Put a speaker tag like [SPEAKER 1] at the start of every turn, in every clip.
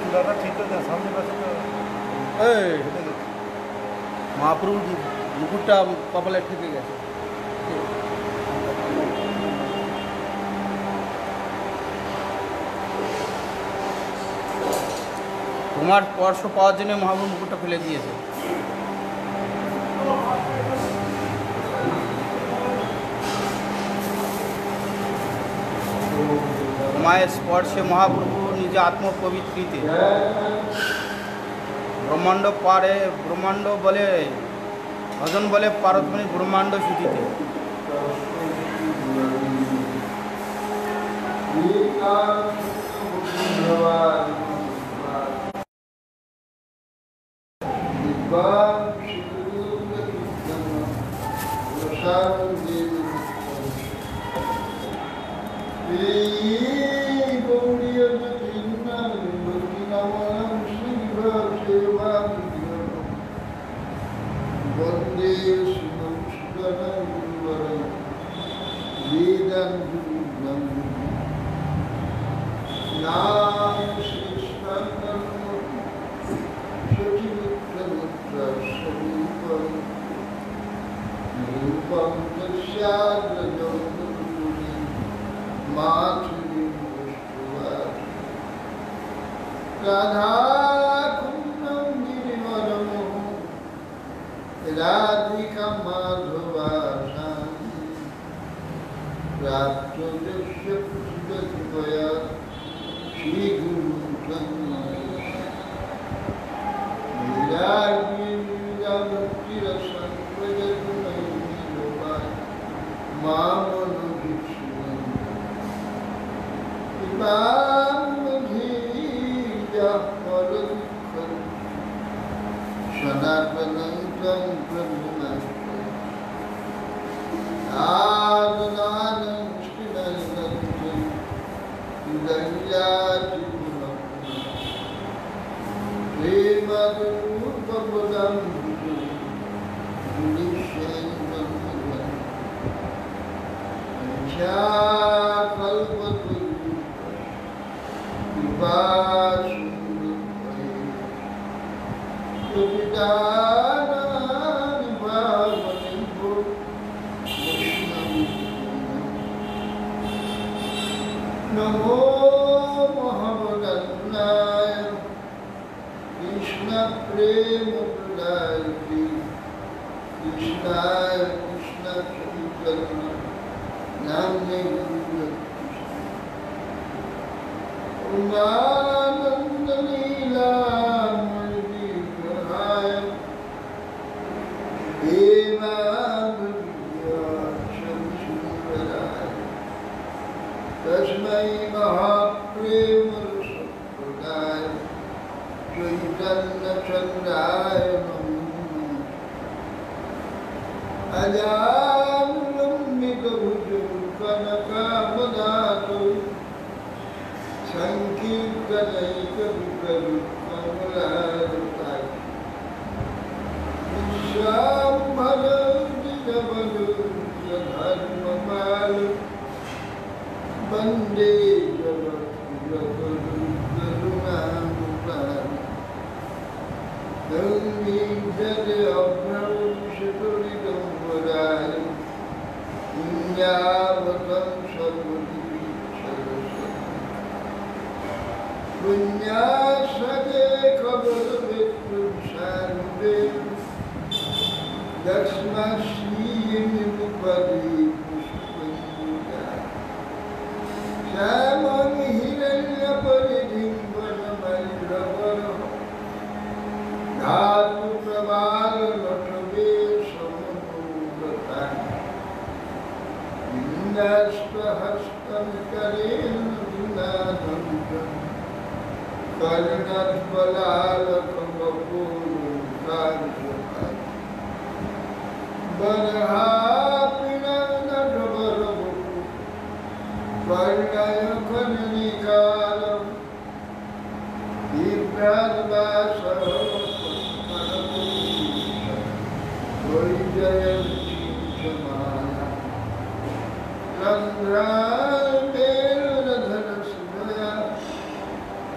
[SPEAKER 1] चूड़ाटा ठीक कर दें सामने पास
[SPEAKER 2] महाप्रभु मुकुटटा कपाले ठेके গেছে তোমার স্পর্শ পাওয়ার জন্য মহাপ্রভু মুকুটটা ফেলে দিয়েছে মায়ের স্পর্শে মহাপ্রভু নিজ আত্মপবিত্রিতে ব্রহ্মাণ্ড পারে ব্রহ্মাণ্ড বলে ভজন বলে পারতমণি ব্রহ্মাণ্ড সুচিতে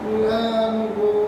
[SPEAKER 3] Pulang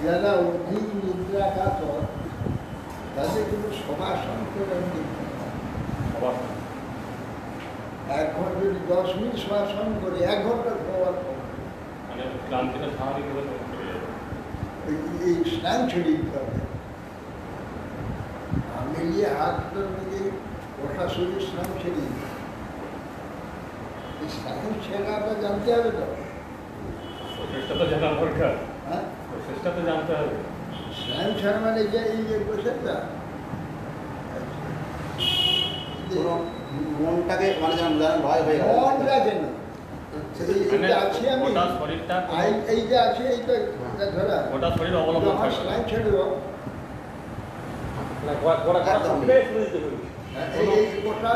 [SPEAKER 1] যারা অধিক নিদ্রাকাতর তাদের কিন্তু সবাসন করে এক ঘন্টা যদি 10 মিনিট সবাসন করে 1 ঘন্টা ঘুমাবার পর এই স্নান ছেড়ে দিতে হবে। মিলিয়ে হাত মিলিয়ে ওঠা শরীর স্নান ছেড়ে দিতে হবে। এই স্নান ছেড়াটা জানতে হবে তো,
[SPEAKER 3] চেষ্টা তো জানা দরকার।
[SPEAKER 1] হ্যাঁ,
[SPEAKER 3] চেষ্টা তো জানতে হবে।
[SPEAKER 1] স্নান ছাড়া মানে যে এই যে বসেটা
[SPEAKER 2] মনটাকে মানে যেন ভয় হয়ে গেল,
[SPEAKER 1] মনটা যেন আছে আমি
[SPEAKER 3] শরীরটা
[SPEAKER 1] এই যে আছে এইটা ধরা
[SPEAKER 3] ওটা শরীর অবলম্বন
[SPEAKER 1] আমার স্নান ছেড়ে দেবো এই গোটা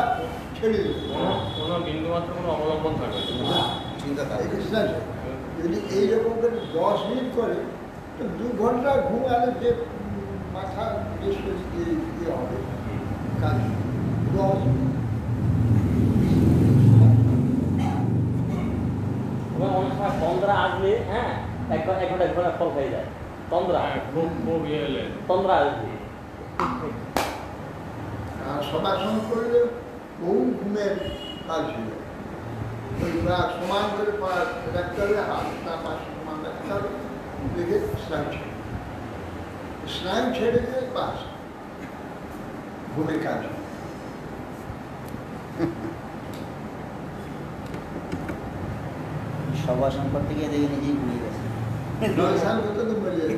[SPEAKER 1] ছেড়ে দেবো,
[SPEAKER 3] কোনো বিন্দু মাত্র কোনো অবলম্বন থাকবে
[SPEAKER 1] না
[SPEAKER 2] চিন্তা থাকে।
[SPEAKER 1] যদি এইরকম করে 10 মিনিট করে তো 2 ঘন্টা ঘুমালে যে মাথা বেশ ইয়ে হবে কাজ 10
[SPEAKER 4] অনেক সময় তন্দ্রা আসলে হ্যাঁ এক ঘন্টা ফল হয়ে যায়। তন্দ্রা
[SPEAKER 3] খুব ইয়ে হলে
[SPEAKER 4] তন্দ্রা আসবে।
[SPEAKER 1] আর সবাসন করলে বহু ঘুমের কাজ হয়ে যায়। সমান করে রাখতে হবে, হাতটা পাশে সমান রাখতে হবে, দেখে স্নান ছেড়ে স্নান ছেড়ে দিয়ে বাস ঘুমের কাজ হয়।
[SPEAKER 2] সবাসন করতে গিয়ে দেখে নিজেই ঘুমিয়ে গেছে।
[SPEAKER 1] স্নান করতে তো মরে যাবে।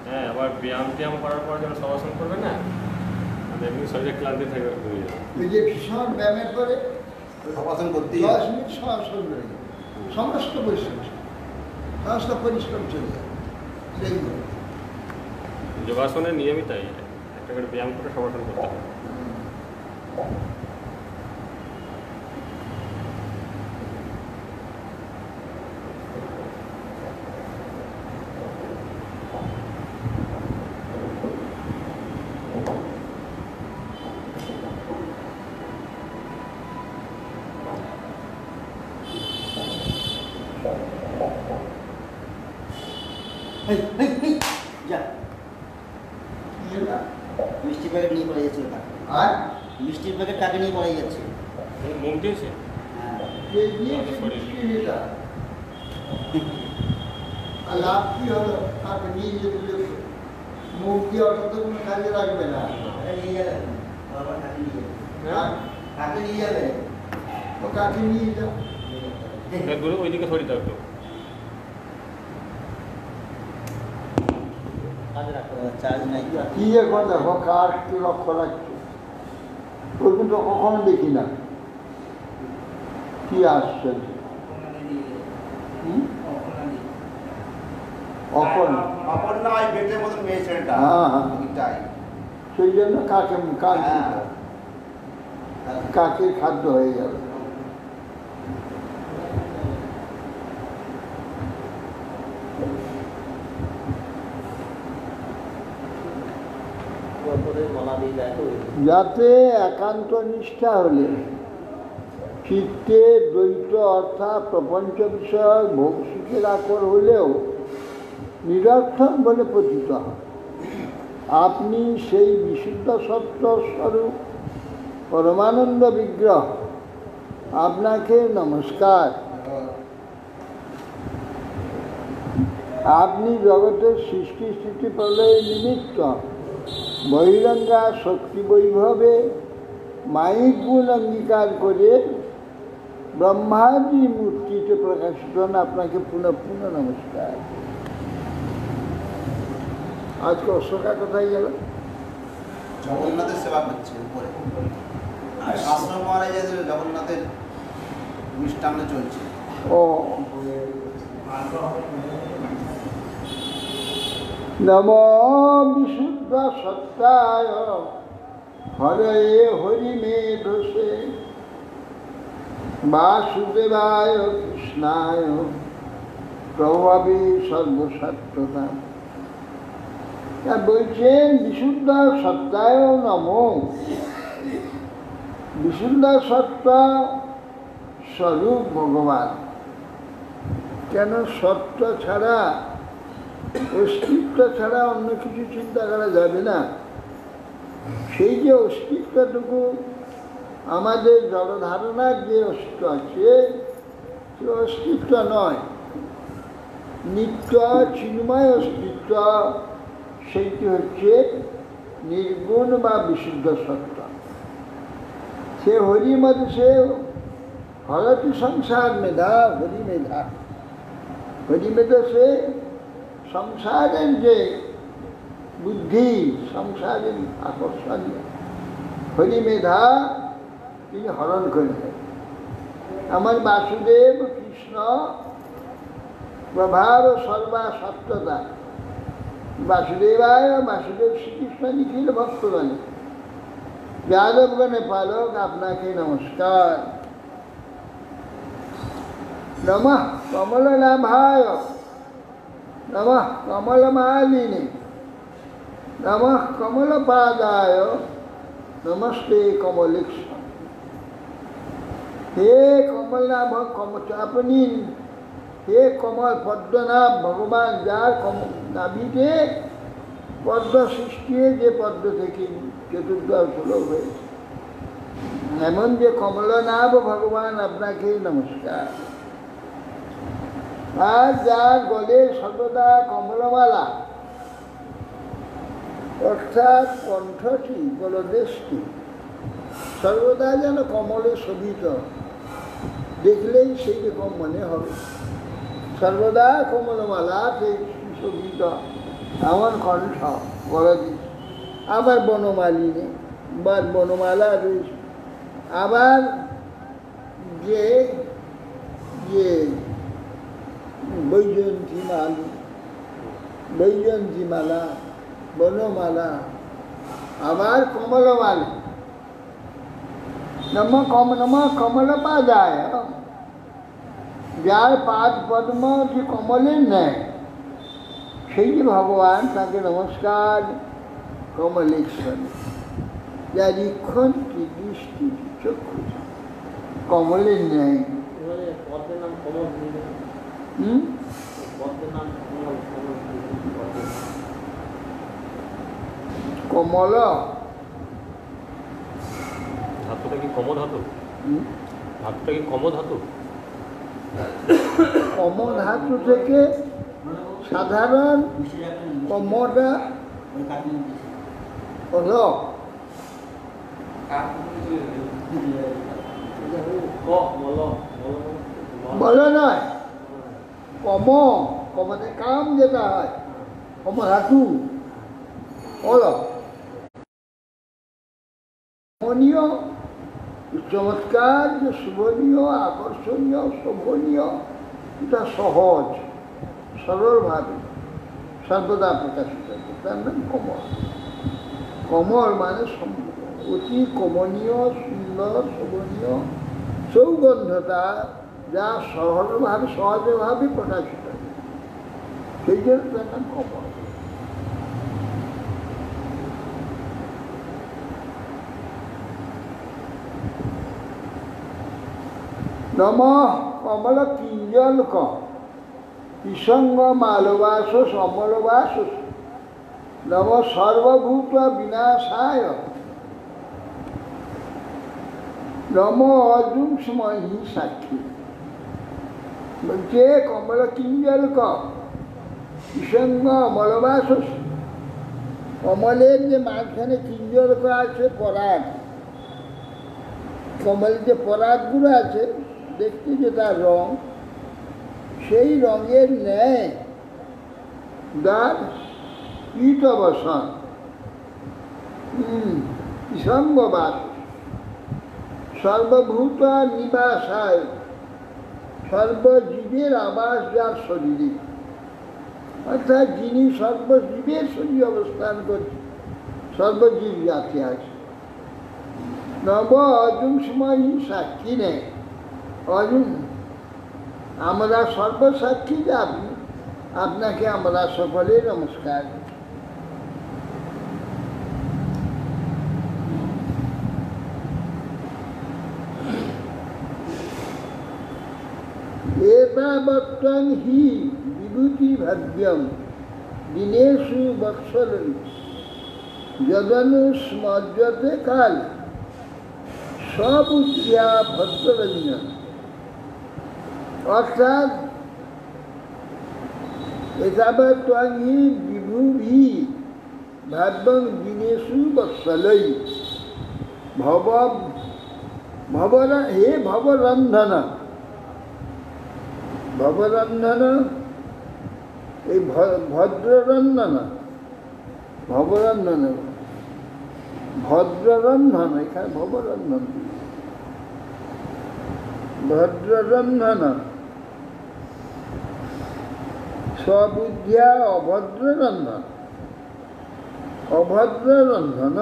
[SPEAKER 3] হ্যাঁ আবার ব্যায়াম ট্যায়াম করার পর যেন শবাসন করবে না, আর এমনি শরীরে ক্লান্তি থাকে হয়ে যাবে।
[SPEAKER 1] ওই যে ভীষণ ব্যায়ামের পরে
[SPEAKER 5] শবাসন করতেই
[SPEAKER 1] 10 মিনিট শবাসন রয়ে যায়, সমস্ত পরিশ্রম সমস্ত পরিশ্রম চলে যায় সেইগুলো।
[SPEAKER 3] যোগাসনের নিয়মই তাই, একটা করে ব্যায়াম করে শবাসন করতে হবে।
[SPEAKER 5] যা মিষ্টি প্যাকেট নিয়ে পড়ে যাচ্ছে ওটা,
[SPEAKER 1] আর
[SPEAKER 5] মিষ্টির প্যাকেট কাকে নিয়ে পড়ে যাচ্ছে।
[SPEAKER 3] মুখ দিয়েছে
[SPEAKER 5] হ্যাঁ
[SPEAKER 1] যে দিয়েছে মিষ্টিটা, আর লাভ কি হলো? তাকে নিয়ে যেতে দেবে, মুখ দিয়ে ওটা তো কোনো কাজে লাগবে না।
[SPEAKER 5] ওটা নিয়ে যাবেন, বারবার কাকে নিয়ে যাবেন,
[SPEAKER 1] আর
[SPEAKER 5] কাকে নিয়ে যাবেন।
[SPEAKER 1] ও কাকে নিয়ে যাও,
[SPEAKER 3] দূরে ওইদিকে সরিয়ে দাও একটু।
[SPEAKER 4] কাজে রাখতে
[SPEAKER 5] চার্জ নাই।
[SPEAKER 1] কি এখন দেখো কার কি লক্ষ্য রাখছে, ওই কিন্তু কখনো দেখি না। কি আসছে অপন,
[SPEAKER 5] অপর্ণা ওই বেটের মতন মেয়ে ছেলেটা,
[SPEAKER 1] হ্যাঁ, হ্যাঁ।
[SPEAKER 5] ওইটাই।
[SPEAKER 1] সেই জন্য কাকে
[SPEAKER 5] হ্যাঁ।
[SPEAKER 1] কাকের খাদ্য হয়ে যাবে।
[SPEAKER 4] মালা দিয়ে যায় তো
[SPEAKER 1] যাতে একান্ত নিষ্ঠা হলে চিত্তে দ্বৈত অর্থাৎ প্রপঞ্চ বিষয়ক ভোগ সুখের আকর হলেও নিরর্থক বলে পতিত হয়। আপনি সেই বিশুদ্ধ সত্য স্বরূপ পরমানন্দ বিগ্রহ, আপনাকে নমস্কার। আপনি জগতের সৃষ্টি স্থিতি প্রলয়ের নিমিত্ত বহিরঙ্গা শক্তি বৈভবে মায়িক গুণ অঙ্গীকার করে ব্রহ্মাদি মূর্তিতে প্রকাশিত হন। আপনাকে পুনঃ পুনঃ নমস্কার। আজকে অশোকা কোথায় গেল?
[SPEAKER 5] জগন্নাথের সেবা করছে উপরে, আর শাস্ত্র মহারাজের জগন্নাথের মিষ্টান্ন চলছে।
[SPEAKER 1] ও নম বিশুদ্ধ সত্যায় হরে হরি মেধসে বাসুদেবায় কৃষ্ণায় প্রভাবে সর্বসত্যতা। বলছেন বিশুদ্ধ সত্যায় নম। বিশুদ্ধ সত্য স্বরূপ ভগবান। কেন সত্য ছাড়া, অস্তিত্ব ছাড়া অন্য কিছু চিন্তা করা যাবে না। সেই যে অস্তিত্বটুকু আমাদের জড়ধারণার যে অস্তিত্ব আছে, সে অস্তিত্ব নয়, নিত্য চিন্ময় অস্তিত্ব। সেইটি হচ্ছে নির্গুণ বা বিশুদ্ধ সত্য। সে হরি মধ্যে সে হরতি সংসার মেধা, হরি মেধা। হরি মেধা সে সংসারের যে বুদ্ধি, সংসারের আকর্ষণীয় হরি মেধা তিনি হরণ করে দেন। আমার বাসুদেব কৃষ্ণ প্রভাব সর্বা সত্যতা। বাসুদেবায় বাসুদেব শ্রীকৃষ্ণ নিখিল ভক্তগণে যাদবগণে পালক, আপনাকে নমস্কার। নমঃ কমলনাভায় নমঃ কমলমালিনী নমঃ কমলপাদায় নমস্তে কমলেক্ষ। হে কমলনাভ, আপনি হে কমল পদ্মনাভ ভগবান, যার নাভিতে পদ্ম সৃষ্টি হয়ে যে পদ্ম থেকে চতুর্দশ সুলভ হয়েছে, এমন যে কমলনাভ ভগবান, আপনাকে নমস্কার। আর যার গলে সর্বদা কমলমালা, অর্থাৎ কণ্ঠটি গলদেশটি সর্বদা যেন কমলে শোভিত, দেখলেই সেই রকম মনে হবে। সর্বদা কমলমালা সেই সুশোভিত এমন কণ্ঠ বলে দিস। আবার বনমালিনী বা বনমালা রয়েছে, আবার যে যে বৈজয়ন্তীমালা, বনমালা, আবার কমলমালা। নম কমলপাদায়, যার পাদ পদ্ম যে কমলের নেয়, সেই যে ভগবান, তাকে নমস্কার। কমলেশ্বর, যার ইক্ষণ কি দৃষ্টি চক্ষু কমলের ন্যায়।
[SPEAKER 4] পদ্মের নাম কমল, পদ্মের নাম
[SPEAKER 1] কমল
[SPEAKER 3] ধাতুটা কি কম ধাতু? ধাতুটা কি কম ধাতু?
[SPEAKER 1] কম ধাতু থেকে সাধারণ কমটা হলো বলে নয়, কমতে কাম যেটা হয়, কম ধাতু হলো শোভনীয়, চমৎকার, যে শুভনীয়, আকর্ষণীয়, শোভনীয়, এটা সহজ সরলভাবে সর্বদা প্রকাশিত, তার নাম কমল। কমল মানে অতি কমনীয়, সুন্দর, শোভনীয়, সৌগন্ধতা, যা সহজভাবে প্রকাশিত, সেই জন্য তার নাম কমল। নম কমল কিঞ্জলক কিসঙ্গ মালবাস সমলবাস নম সর্বভূত বিনাশায় নম অজুংসমহি সাক্ষী। বলছে কমল কিঞ্জলক কিসঙ্গ মলবাস, কমলের যে মাঝখানে কিঞ্জলক আছে, পরাগ, কমলের যে পরাগগুলো আছে দেখতে যে তার রং, সেই রঙের ন্যায় তার কীট অবসান, কিসঙ্গবাস, সর্বভূত নিবাসায়, সর্বজীবের আবাস যার শরীরে, অর্থাৎ যিনি সর্বজীবের শরীরে অবস্থান করছে, সর্বজীব জাতি আছে। নব অজুম সময় সাক্ষী নেই, অজুম আমরা সর্বসাক্ষী, যে আপনি, আপনাকে আমরা সকলে নমস্কার। এতাবত্তং হি বিভূতি ভাগ্যম দিনেষু বৎসরণি যদনুস্মর্যতে কাল সবুদ্ধিয়া ভদ্ররঞ্জন। অর্থাৎ এতাবত্তং হি বিভূভি ভাগ্যং দিনেষু বৎসলৈ হে ভবরন্ধন, ভবরন্ধন, এই ভদ্ররন্ধন, ভবরন্ধন, ভদ্ররন্ধন, এখানে ভবরন্ধন, ভদ্ররন্ধন স্ববুদ্ধিয়া অভদ্ররন্ধন, অভদ্ররন্ধন,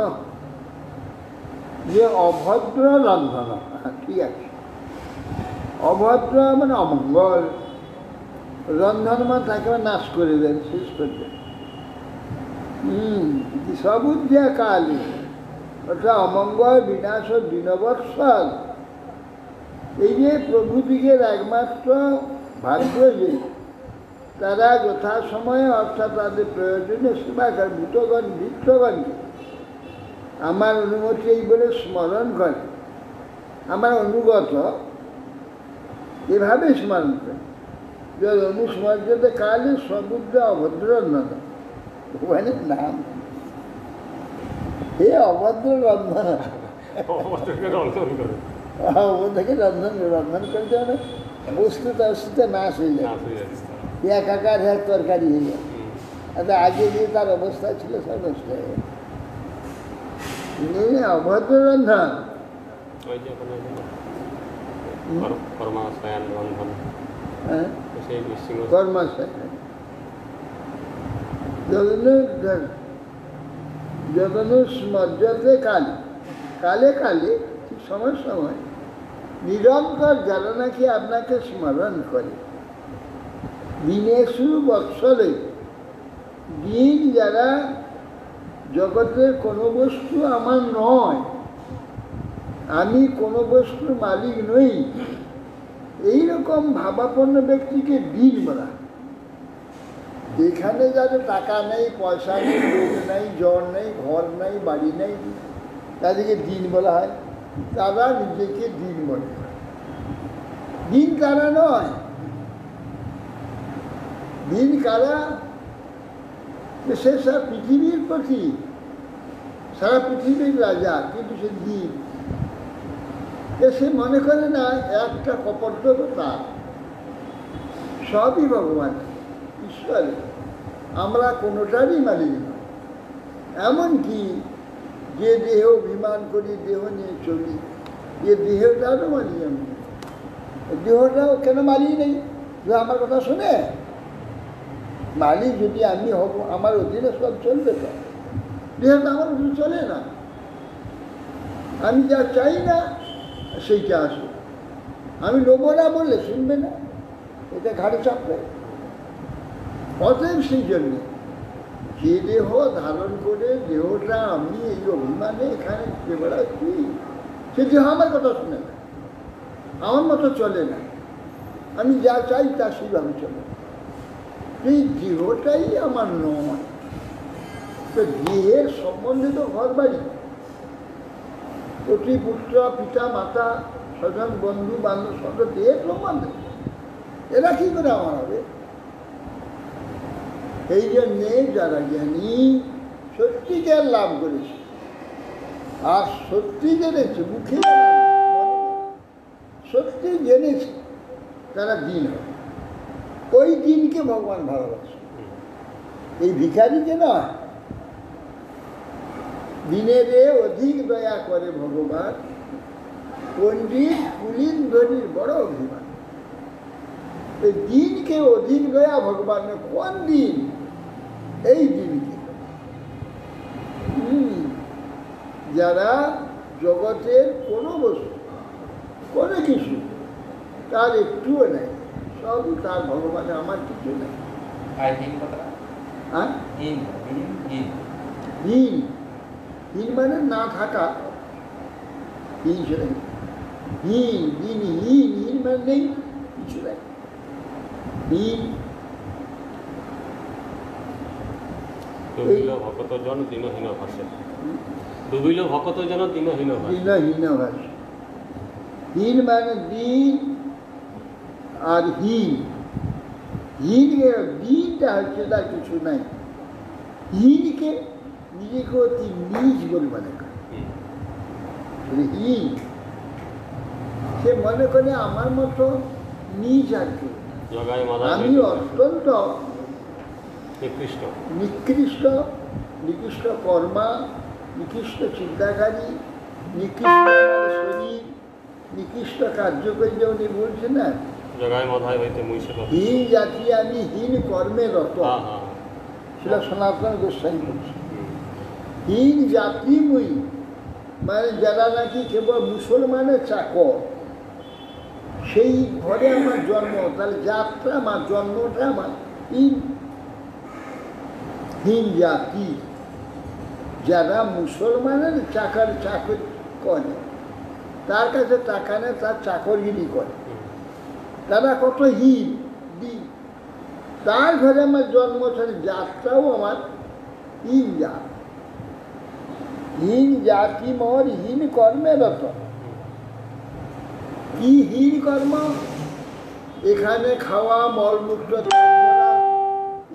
[SPEAKER 1] যে অভদ্র রন্ধন, ঠিক আছে, অভদ্র মানে অমঙ্গল, রন্ধন মানে তাকে নাশ করে দেন, শেষ করে দেন। সবুদ্ধিয়া কালী, অর্থাৎ অমঙ্গল বিনাশ দীনবৎসল, এই যে প্রভুদিগের একমাত্র ভাগ্য, যে তারা যথাসময়ে অর্থাৎ তাদের প্রয়োজনে সেবা করে, ভৃত্যগণকে আমার অনুমতি এই বলে স্মরণ করে, আমার অনুগত এভাবে স্মরণ করে। যদি অনুস্মর্যতে কালে সবুদ্ধ অভদ্র রন্ধন, ভগবানের নাম, হে অভদ্র রন্ধন, থেকে রন্ধন করতে হবে, বস্তু তার সাথে নাশ হয়ে যায়, একাকার হ্যাঁ তরকারি হয়ে যায়। আচ্ছা আগে যে তার অবস্থা ছিল সব নষ্ট হয়ে গেল। তিনি অভদ্র রন্ধন।
[SPEAKER 3] ওই যে ওখানে কর্মাশয়ান রন্ধন,
[SPEAKER 1] হ্যাঁ,
[SPEAKER 3] সেই নৃসিংহ
[SPEAKER 1] কর্মাশয় যতনুস্মর্যতে কালে কালে কালে ঠিক সময় সময় নিরন্তর যারা নাকি আপনাকে স্মরণ করে, দিনেশু বৎসরে, দিন যারা জগতের কোনো বস্তু আমার নয়, আমি কোনো বস্তুর মালিক নই, এইরকম ভাবাপন্ন ব্যক্তিকে দিন বলা। যেখানে যাদের টাকা নেই, পয়সা নেই, রোগ নেই, জ্বর নেই, ঘর নেই, বাড়ি নেই, তাদেরকে দিন বলা হয়। তারা নিজেকে দিন মনে করে। দিন কারা নয়, দিন কারা? সে সারা পৃথিবীর প্রতি, সারা পৃথিবীর রাজা, কিন্তু সে দিন। সে মনে করে না একটা কপট তো তার, সবই ভগবান ঈশ্বর, আমরা কোনোটারই মালিক নয়। এমনকি যে দেহ অভিমান করি, দেহ নিয়ে চলি, এ দেহটারও মালিক আমি। দেহটাও কেন মালিক নেই? আমার কথা শুনে মালিক যদি আমি হব, আমার অধীনে সব চলবে তো। দেহটা আমার অধীনে চলে না। আমি যা চাই না সেইটা আসবে, আমি নেবো না বললে শুনবে না, এটা ঘাড়ে চাপবে। অতএব সেই জন্যে যে দেহ ধারণ করে দেহটা আমি এই অভিমানে এখানে ঘুরে বেড়াচ্ছি, সে দেহ আমার কথা শুনে না, আমার মতো চলে না। আমি যা চাই তা সেইভাবে চলে। এই দেহটাই আমার নয়। তো দেহের সম্বন্ধে তো ঘর বাড়ি, প্রতি পুত্র, পিতা, মাতা, স্বজন, বন্ধু, বান্ধব, সব দেহের সম্বন্ধে। এরা কি করে আমার হবে? এই জন্যে যারা জ্ঞানী সত্যিকার লাভ করেছে আর সত্যি জেনেছে, মুখে সত্যি জেনেছে, তারা দিন হবে। ওই দিনকে ভগবান ভালোবাসে, এই ভিখারিকে নয়। দিনেরে অধিক দয়া করে ভগবান, পণ্ডিত কুলীনধনির বড় অভিমান। এই দিনকে অধিক দয়া ভগবানের। কোন দিন? এই দিনকে। যারা জগতের কোনো বস্তু, কোনো কিছু তার একটুও নেই, সবই তার ভগবানের, আমার কিছু নেই। হ্যাঁ, হীন, হীন মানে না থাকা, হীন সেটা হীন, হীন, হীন, হীন মানে নেই, কিছু নেই, হীন।
[SPEAKER 3] ডুবিল ভকত জন দিনহীন ভাসে, ডুবিল ভকত জন দিনহীন ভাসে।
[SPEAKER 1] দিনহীন ভাসে, হীন মানে দিন আর হীন। হীন দিনটা হচ্ছে তার কিছু নাই। হীনকে নিজেকে অতি নিজ বলে মনে করে। হীন সে মনে করে আমার মতো নিজ আর কি, আমি অত্যন্ত নিকৃষ্ট, নিকৃষ্ট কর্মা, নিকৃষ্ট চিন্তাকারী, নিকৃষ্ট শরীর, নিকৃষ্ট কার্যকরী। যেমন বলছে না, হীন জাতি আমি, হীন কর্মে রত, সেটা সনাতন গোস্বামী বলছে। হীন জাতি মুই মানে যারা নাকি কেবল মুসলমানের চাকর, সেই ঘরে আমার জন্ম, তাহলে যাত্রা আমার, জন্মটা আমার হীন। হীন জাতি যারা মুসলমানের চাকর করে, তার কাছে টাকা নেই, তার চাকরগিরি করে, তারা কত হীন দিন। তার ঘরে আমার জন্ম, তাহলে যাত্রাও আমার হীন জাত। হীন জাতি মোর হীন কর্মে রত। কি হীন কর্ম? এখানে খাওয়া, মলমূত্র ত্যাগ করা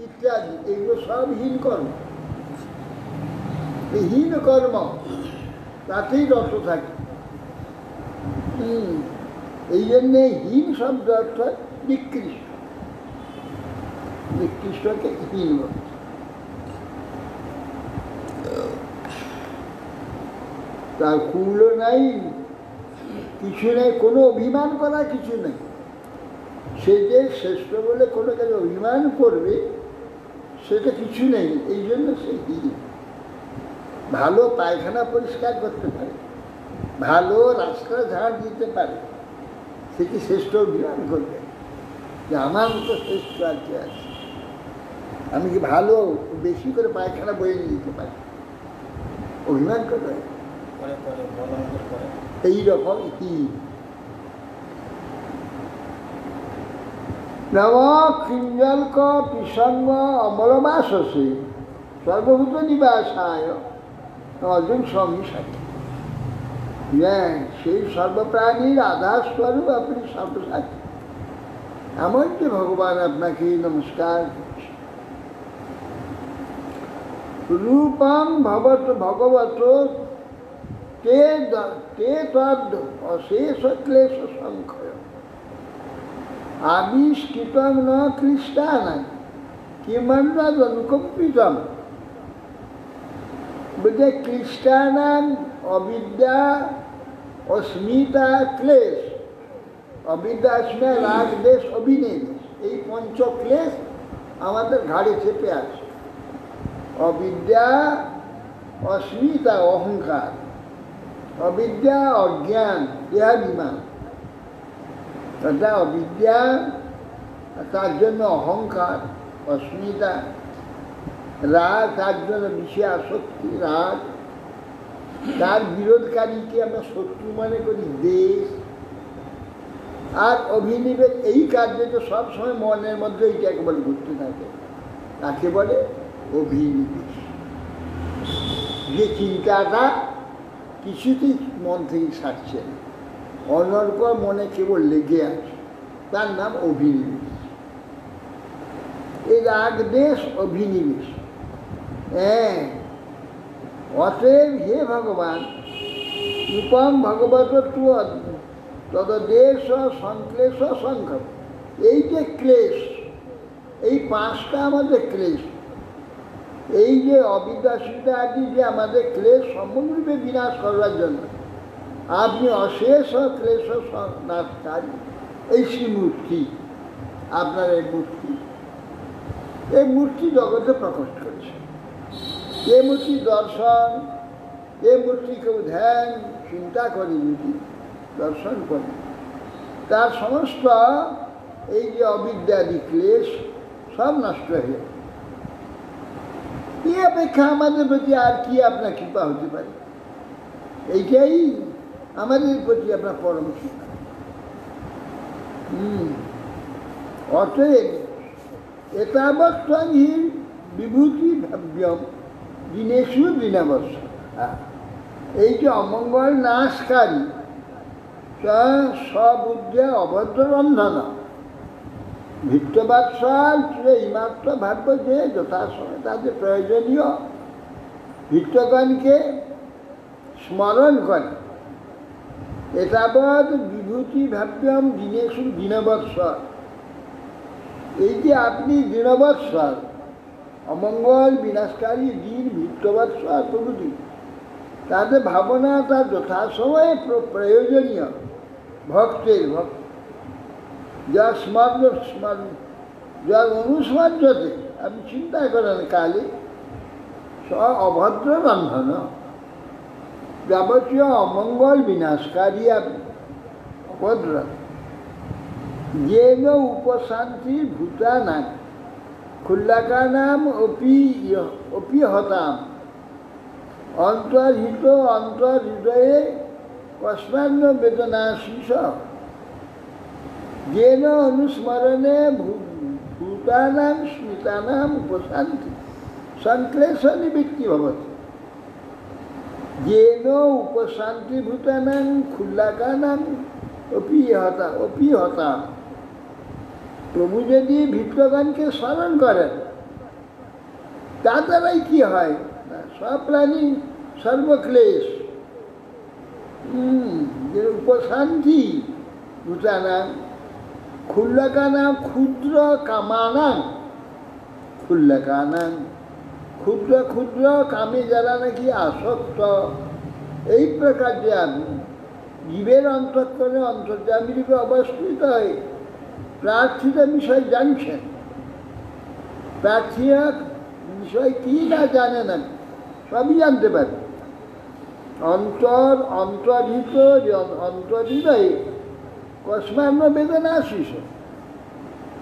[SPEAKER 1] ইত্যাদি, এগুলো সব হীন কর্ম। এই হীন কর্ম তাতেই রত থাকে। এই জন্যে হীন শব্দ অর্থ নিকৃষ্ট, নিকৃষ্টকে হীন বলে। তার কুলও নাই, কিছু নেই, কোনো অভিমান করা কিছু নেই। সে যে শ্রেষ্ঠ বলে কোনো কাজে অভিমান করবে সেটা কিছু নেই। এই জন্য সে ভালো পায়খানা পরিষ্কার করতে পারে, ভালো রাস্তা ঝাড় দিতে পারে, সে কি শ্রেষ্ঠ অভিমান করবে যে আমার মতো শ্রেষ্ঠ আর কে আছে? আমি কি ভালো বেশি করে পায়খানা বয়ে নিয়ে দিতে পারি? অভিমান করবে এইরকম কি নব কিঞ্জলক পিসঙ্গ অমলবাসসে সর্বভূত নিবাসায় অর্জুন সঙ্গী সাথে। সেই সর্বপ্রাণীর আধার স্বরূপ আপনি সর্বসাথী। এমন যে ভগবান আপনাকে নমস্কার করছে। রূপং ভবত ভগবত তে তদ অশেষ ক্লেশ সংখ্য আবিষ্কৃতং ন ক্লিষ্টানাং কিমন্যদনুকম্পিতম। বলছে ক্লিষ্টানাং অবিদ্যা অস্মিতা ক্লেশ। অবিদ্যা অস্মিতা রাগ দেশ অভিনয়, এই পঞ্চ ক্লেশ আমাদের ঘাড়ে চেপে আছে। অবিদ্যা, অস্মিতা অহংকার, অবিদ্যা অজ্ঞান দেহাভিমান, অবিদ্যা, তার জন্য অহংকার, অস্মিতা, রাগ, তার জন্য বিষয় আসক্তি রাগ, তার বিরোধকারীকে আমরা শত্রু মনে করি দেশ, আর অভিনিবেশ। এই কার্যটা সবসময় মনের মধ্যে এইটাকে বলে ঘুরতে থাকে। তাকে বলে অভিনিবেশ। যে চিন্তাটা কিছুতেই মন থেকে ছাড়ছে না, অনর্গল মনে কেবল লেগে আছে, তার নাম অভিনিবেশ। এই রাগ দেশ অভিনিবেশ। অতএব হে ভগবান, রূপম ভগবত তদেশ সংক্লেশ সংখ্য। এই যে ক্লেশ, এই পাঁচটা আমাদের ক্লেশ, এই যে অবিদ্যাসিতা আদি যে আমাদের ক্লেশ সম্পূর্ণরূপে বিনাশ করার জন্য আপনি অশেষ ক্লেশ নাশকারী। এই শ্রীমূর্তি, আপনার এই মূর্তি, এই মূর্তি জগতে প্রকট করেছে। এই মূর্তি দর্শন, এই মূর্তি কেউ ধ্যান চিন্তা করে যদি দর্শন করে, তার সমস্ত এই যে অবিদ্যাদি ক্লেশ সব নষ্ট হয়ে যাবে। এই অপেক্ষা আমাদের প্রতি আর কি আপনার কৃপা হতে পারে? এইটাই আমাদের প্রতি আপনার পরম কৃপা। অতএব এতাবৎসংহি বিভূতি ভাব্যম দিনেশু দিনাবর্ষ। এই যে অমঙ্গল নাশকারী সবুদ্ধে অভদ্র রন্ধন ভিত্তবাৎসল এইমাত্র ভাব্য যে যথাসময় তাদের প্রয়োজনীয় ভিত্তগণকে স্মরণ করে। এতাবৎ বিভূতি ভাব্যম দিনেশু দিনবৎসর। এই যে আপনি দিনবৎসর, অমঙ্গল বিনাশকারী দিন ভিত্তবৎসর প্রভৃতি, তাদের ভাবনা তার যথাসময়ে প্রয়োজনীয় ভক্তের যা স্মরণ যার অনুস্মর্যতে আপনি চিন্তা করেন কালে অভদ্র রন্ধন যাবতীয় অমঙ্গল বিনাশকারী আপনি অভদ্র যেন উপশান্তি ভূতানাং খুল্লাকানাম অপি হতাম অন্তর্হিত অন্তর্হৃদয়ে কস্মান্য বেদনাশীষ। যেন অনুস্মরণে ভূতানাং স্মৃতানাম উপশান্তি সংক্লেশ নিবৃত্তি ভবতি। যেন উপশান্তি ভূতানাং খুল্লাকানাং অপি হতাম। প্রভু যদি ভিক্ষগণকে স্মরণ করেন, তার দ্বারাই কি হয়? সব প্রাণী সর্বক্লেশ যে উপশান্তি ভূতানাং খুল্লাকানাং ক্ষুদ্র কামানাং ক্ষুল্লাকানাং ক্ষুদ্র ক্ষুদ্র কামে যারা নাকি আসক্ত, এই প্রকার যে আমি জীবের অন্তঃকরণে অন্তর্যামী রূপে অবস্থিত হয়ে প্রার্থিত বিষয় জানছেন। প্রার্থীরা বিষয় কি না জানে না, সবই জানতে পারে। অন্তর্হিত অন্তর্হৃদয়ে কস্মান্য বেদনা আশিস,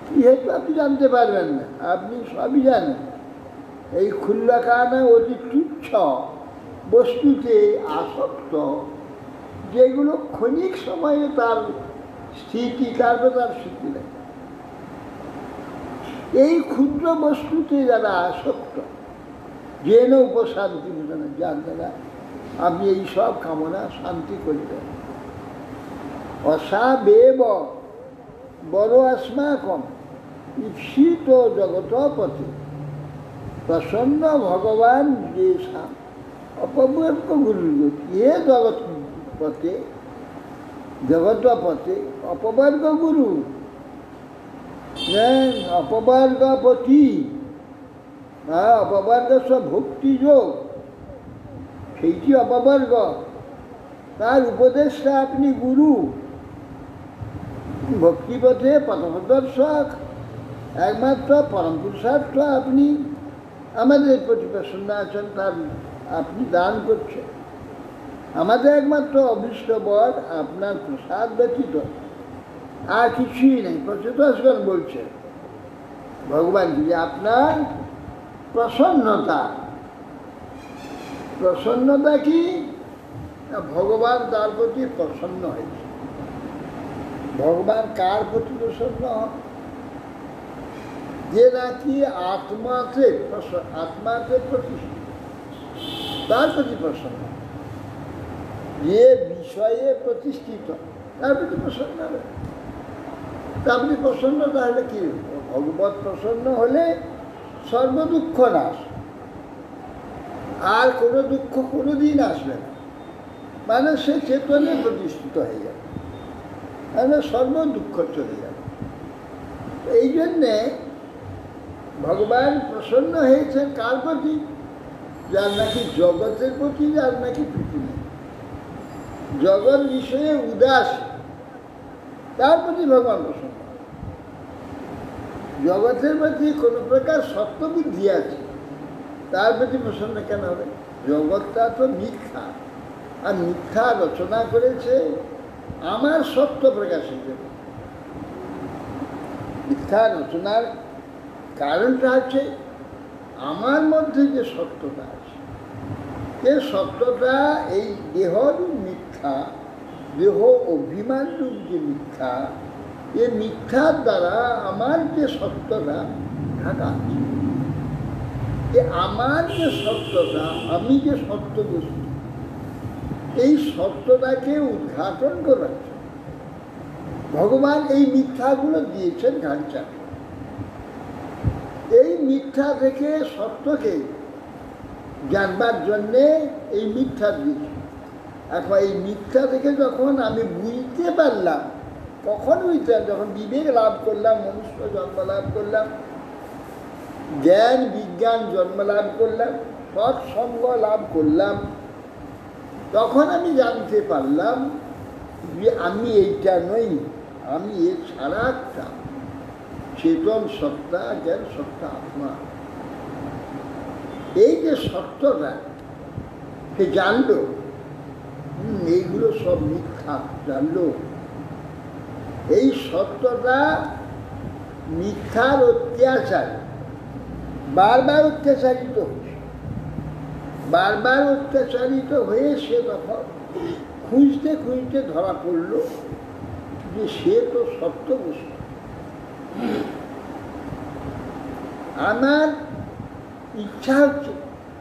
[SPEAKER 1] কি হেতু আপনি জানতে পারবেন না, আপনি সবই জানেন। এই ক্ষুল্লকানা অতি তুচ্ছ বস্তুতে আসক্ত, যেগুলো ক্ষণিক সময়ে তার স্থিতি, তারপরে তার স্থিতি নেই। এই ক্ষুদ্র বস্তুতে যারা আসক্ত, যেন উপশান্তি বোঝানো, যার দ্বারা আপনি এই সব কামনা শান্তি করবেন। অসাবেব বড় আসমাকম ঈপ্সিত জগতপতি প্রসন্ন ভগবান যে অপবর্গ গুরু, এ জগৎপতে জগৎপতে অপবর্গ গুরু, অপবর্গপতি, অপবর্গ সব ভক্তি যোগ, সেইটি অপবর্গ। তার উপদেশটা আপনি গুরু, ভক্তিপথে পথপ্রদর্শক, একমাত্র পরম পুরুষার্থ আপনি আমাদের প্রতি প্রসন্ন আছেন, তার আপনি দান করছেন। আমাদের একমাত্র অভীষ্ট বর আপনার প্রসাদ ব্যতীত আর কিছুই নেই। প্রচেতসগণ বলছে ভগবান যে আপনার প্রসন্নতা, প্রসন্নতা কি? ভগবান তার প্রতি প্রসন্ন হয়েছে। ভগবান কার প্রতি প্রসন্ন হন? যে নাকি আত্মাতে প্রতিষ্ঠিত, তার প্রতি প্রসন্ন। যে বিষয়ে প্রতিষ্ঠিত, তার প্রতি প্রসন্ন হবে। তার প্রতি প্রসন্ন তাহলে কি? ভগবত প্রসন্ন হলে সর্বদুঃখ নাশ, আর কোনো দুঃখ কোনোদিন আসবে না। মানে সে চেতনে প্রতিষ্ঠিত হয়ে যাবে, মানে সর্বদুঃখ চলে যাবে। এই জন্যে ভগবান প্রসন্ন হয়েছেন কার প্রতি? যার নাকি জগতের প্রতি, যার নাকি পৃথিবী, জগৎ বিষয়ে উদাস, তার প্রতি ভগবান প্রসন্ন। জগতের প্রতি কোনো প্রকার সত্যবুদ্ধি আছে, তার প্রতি প্রসন্ন কেন হবে? জগৎটা তো মিথ্যা, আর মিথ্যা রচনা করেছে আমার সত্য প্রকাশের জন্য। মিথ্যা রচনার কারণটা হচ্ছে আমার মধ্যে যে সত্যটা আছে, যে সত্যটা এই দেহরূপ মিথ্যা, দেহ অভিমান রূপ যে মিথ্যা, এই মিথ্যার দ্বারা আমার যে সত্যটা ঢাকা আছে। আমার যে সত্যটা, আমি যে সত্য বস্তু, এই সত্যটাকে উদ্ঘাটন করার ভগবান এই মিথ্যাগুলো দিয়েছেন ঢাঞ্চা। এই মিথ্যা থেকে সত্যকে জানবার জন্যে এই মিথ্যা দিয়েছে। এখন এই মিথ্যা থেকে যখন আমি বুঝতে পারলাম, কখন বুঝতে? যখন বিবেক লাভ করলাম, মনুষ্য জন্ম লাভ করলাম, জ্ঞান বিজ্ঞান জন্ম লাভ করলাম, সৎসঙ্গ লাভ করলাম, তখন আমি জানতে পারলাম যে আমি এইটা নই, আমি এর ছাড়া একটা চেতন সত্তা, জ্ঞান সত্তা, আত্মা। এই যে সত্যটা সে জানলো, এইগুলো সব মিথ্যা জানলো। এই সত্যটা মিথ্যার অত্যাচার, বারবার অত্যাচারিত হচ্ছে, বারবার অত্যাচারিত হয়ে সে তখন খুঁজতে খুঁজতে ধরা পড়ল যে সে তো সত্য বস্তু। আমার ইচ্ছা হচ্ছে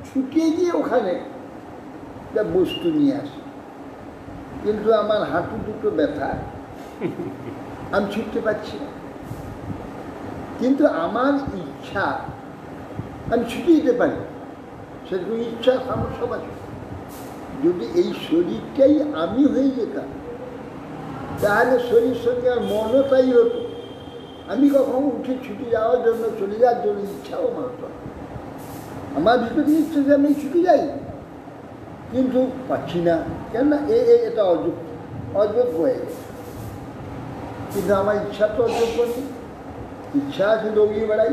[SPEAKER 1] ছুটে গিয়ে ওখানে একটা বস্তু নিয়ে আসি, কিন্তু আমার হাঁটু দুটো ব্যথা, আমি ছুটতে পারছি না। কিন্তু আমার ইচ্ছা, আমি ছুটে যেতে পারি, সেরকম ইচ্ছা আমার সব আছে। যদি এই শরীরটাই আমি হয়ে যেতাম, তাহলে শরীর সঙ্গে আর মনও তাই হতো। আমি কখনো উঠে ছুটে যাওয়ার জন্য, চলে যাওয়ার জন্য ইচ্ছাও মানত। আমার ভিতরে ইচ্ছে যে আমি ছুটে যাই, কিন্তু পাচ্ছি না, কেননা এটা অযোগ্য হয়ে গেছে। কিন্তু আমার ইচ্ছা তো অযোগ্য নেই, ইচ্ছা আছে দৌড়িয়ে বেড়াই,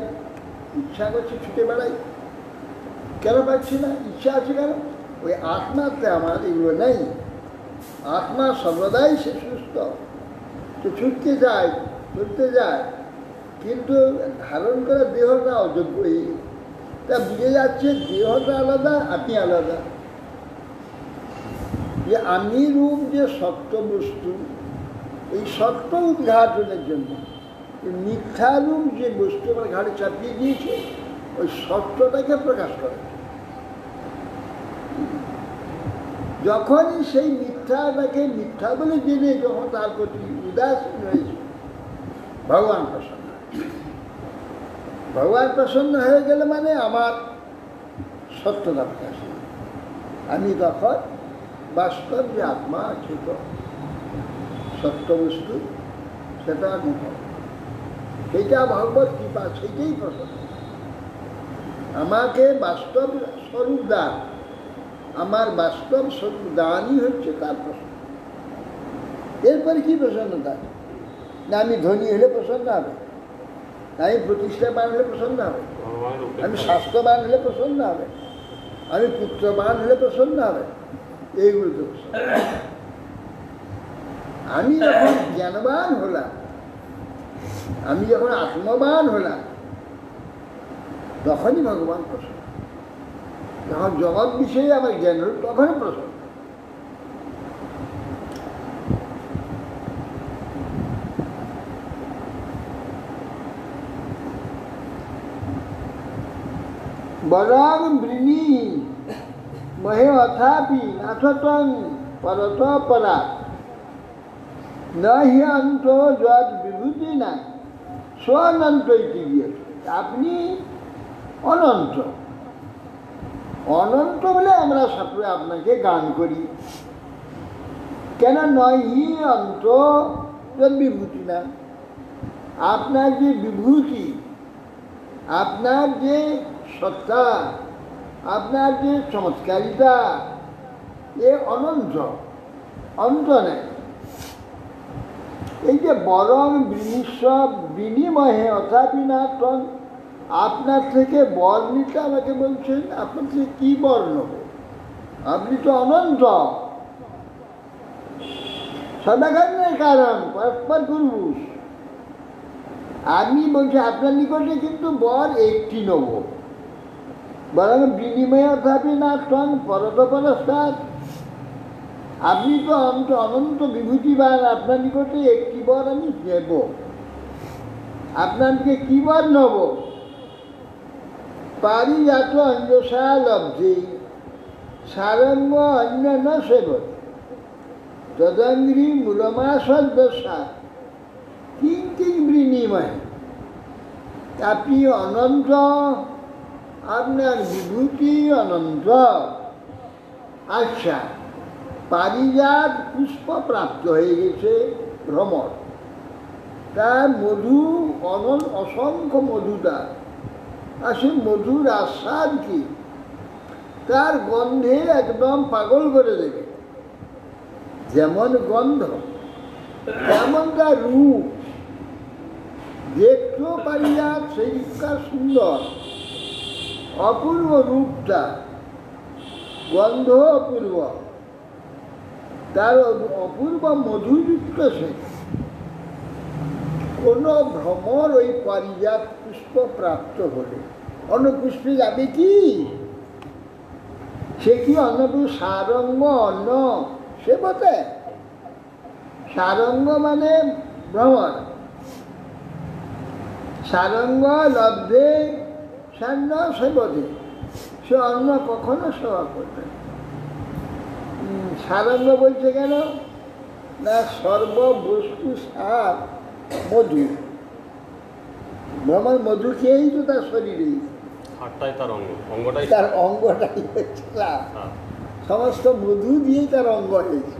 [SPEAKER 1] ইচ্ছা করছে ছুটে বেড়াই, কেন পাচ্ছি না? ইচ্ছা আছে কেন? ওই আত্মাতে আমার এগুলো নেই। আত্মা সর্বদাই সে সুস্থ, তো ছুটতে যায়, ছুটতে যায়, কিন্তু ধারণ করা দেহটা অযোগ্য হয়ে গেছে। তা বুঝে যাচ্ছে দেহটা আলাদা, আপনি আলাদা। যে আমি রূপ যে সত্য বস্তু, এই সত্য উদ্ঘাটনের জন্য মিথ্যা রূপ যে বস্তু আমার ঘাড়ে চাপিয়ে দিয়েছে, ওই সত্যটাকে প্রকাশ করে। যখনই সেই মিথ্যাটাকে মিথ্যা বলে জেনে যখন তার প্রতি উদাসীন হয়েছে, ভগবান প্রসন্ন। ভগবান প্রসন্ন হয়ে গেলে মানে আমার সত্যতা প্রকাশ। আমি তখন বাস্তব যে আত্মা আছে, তো সত্য বস্তু, সেটা আমি পাব। সেইটা ভগবত কৃপা, সেইটাই প্রসন্ন। আমাকে বাস্তব স্বরূপ দান, আমার বাস্তব স্বরূপ দানই হচ্ছে তার প্রসন্ন। এরপরে কি প্রসন্নতা? না আমি ধনী হলে প্রসন্ন হবে, না আমি প্রতিষ্ঠাবান হলে প্রসন্ন হবে, আমি স্বাস্থ্যবান হলে প্রসন্ন হবে, আমি পুত্রবান হলে প্রসন্ন হবে, এইগুলো তো প্রসন্ন। আমি যখন জ্ঞানবান হলাম, আমি যখন আত্মবান হলাম, তখনই ভগবান প্রসন্ন। যখন জগৎ বিষয়ে আমার জ্ঞান হল, তখনই প্রসন্ন। বরং বৃণী মহে অথাপি নাথতং পরত পরা নহি অন্ত যদ বিভূতি না স্বনন্ত ইতিবিয়ত। আপনি অনন্ত, অনন্ত বলে আমরা সকলে আপনাকে গান করি। কেন নহি অন্ত যদ বিভূতি না, আপনার যে বিভূতি, আপনার যে সত্তা, আপনার যে চমৎকারিতা, এ অনন্ত, অন্ত নেই। এই যে বরং বিনিময়ে অথাপি না তন, আপনার থেকে বর নিতে আমাকে বলছেন, আপনার থেকে কী বর নেব? আপনি তো অনন্ত, সদাকারণের কারণ, পরস্পর পুরুষ। আমি বলছি আপনার নিকটে কিন্তু বর একটি নেব, বরং বিনিময়ে অথাপি না তন পরত পরস্তাৎ। আপনি তো অনন্ত বিভূতিবান, আপনার নিকটে একটি বর আমি নেব। আপনাকে কি বর নেব? পারিজাত অঞ্জসা লব্ধে সারঙ্গ অন্য ন সেবত তদঙ্গ্রি মূলমা সদ্দশা কিঞ্চিৎ বিনিময়। আপনি অনন্ত, আপনার বিভূতি অনন্ত। আচ্ছা, পারিজাত পুষ্প প্রাপ্ত হয়ে গেছে, ভ্রমর, তার মধু অসংখ্য মধুটা, আর সে মধুর আস্বাদ কি, তার গন্ধে একদম পাগল করে দেবে। যেমন গন্ধ, তেমন তার রূপ। দেখতেও পারিজাত সেইটা সুন্দর, অপূর্ব রূপটা, গন্ধ অপূর্ব, তার অপূর্ব মধুযুক্ত সে। কোনো ভ্রমর ওই পারিজাত পুষ্প প্রাপ্ত হলে অন্য পুষ্পে যাবে কি? সে কি অন্য সারঙ্গ অন্য সে বটে? সারঙ্গ মানে ভ্রমর, সারঙ্গ লব্ধে সান্ন সেবতে, সে অন্য কখনো সেবা করবে। সারঙ্গ বলছে কেন না, সর্ববস্তু সার মধু। ভ্রমর মধু খেয়েই তো তার শরীরে, তার অঙ্গটাই হচ্ছে সার, সমস্ত মধু দিয়েই তার অঙ্গ হয়েছে।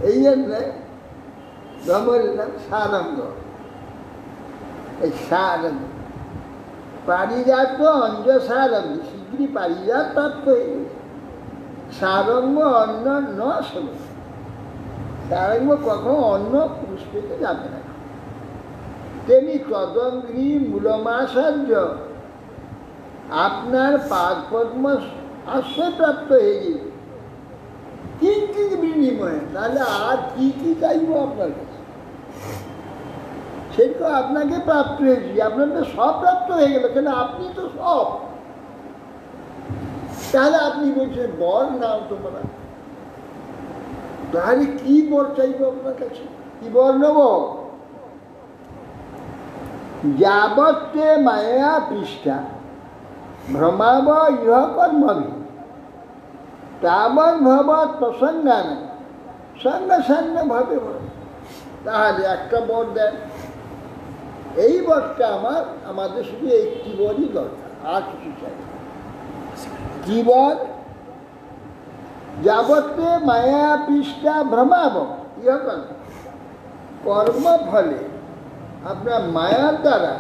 [SPEAKER 1] এই জন্য ভ্রমরের নাম সারঙ্গ। এই সারঙ্গ পারিজাত অঞ্জ সারঙ্গ, শীঘ্রই পারিজাত প্রাপ্ত হয়ে গেছে। সারঙ্গ অন্য ন শোনো, সারঙ্গ কখনো অন্য পুরুষ পেতে যাবে না। তেমনি তদঙ্গি মূলমাচার্য আপনার পাদ পদ্ম আশ্রয়প্রাপ্ত হয়ে গেছে কিঞ্চিৎ বিনিময়ে, তাহলে আর কি কি চাইবো আপনার কাছে? সে তো আপনাকে প্রাপ্ত হয়েছি, আপনার তো সব প্রাপ্ত হয়ে গেল, কেন আপনি তো সব। তাহলে আপনি বলছেন বর নাও তোমরা, তাহলে কি বর চাইবো আপনার কাছে? কি বর নেব? যাবতে মায়া পৃষ্ঠা ভ্রমাব ইহ কর্মভি তাবৎ ভবৎ প্রসঙ্গান সঙ্গে সঙ্গে ভাবে। তাহলে একটা বর দেন, এই বরটা আমাদের শুধু একটি বরই দরকার, আর কিছু চাই। কি বর? যাবতে মায়া পৃষ্ঠা ভ্রমাব ইহ কর্ম ফলে আপনার মায়ার দ্বারা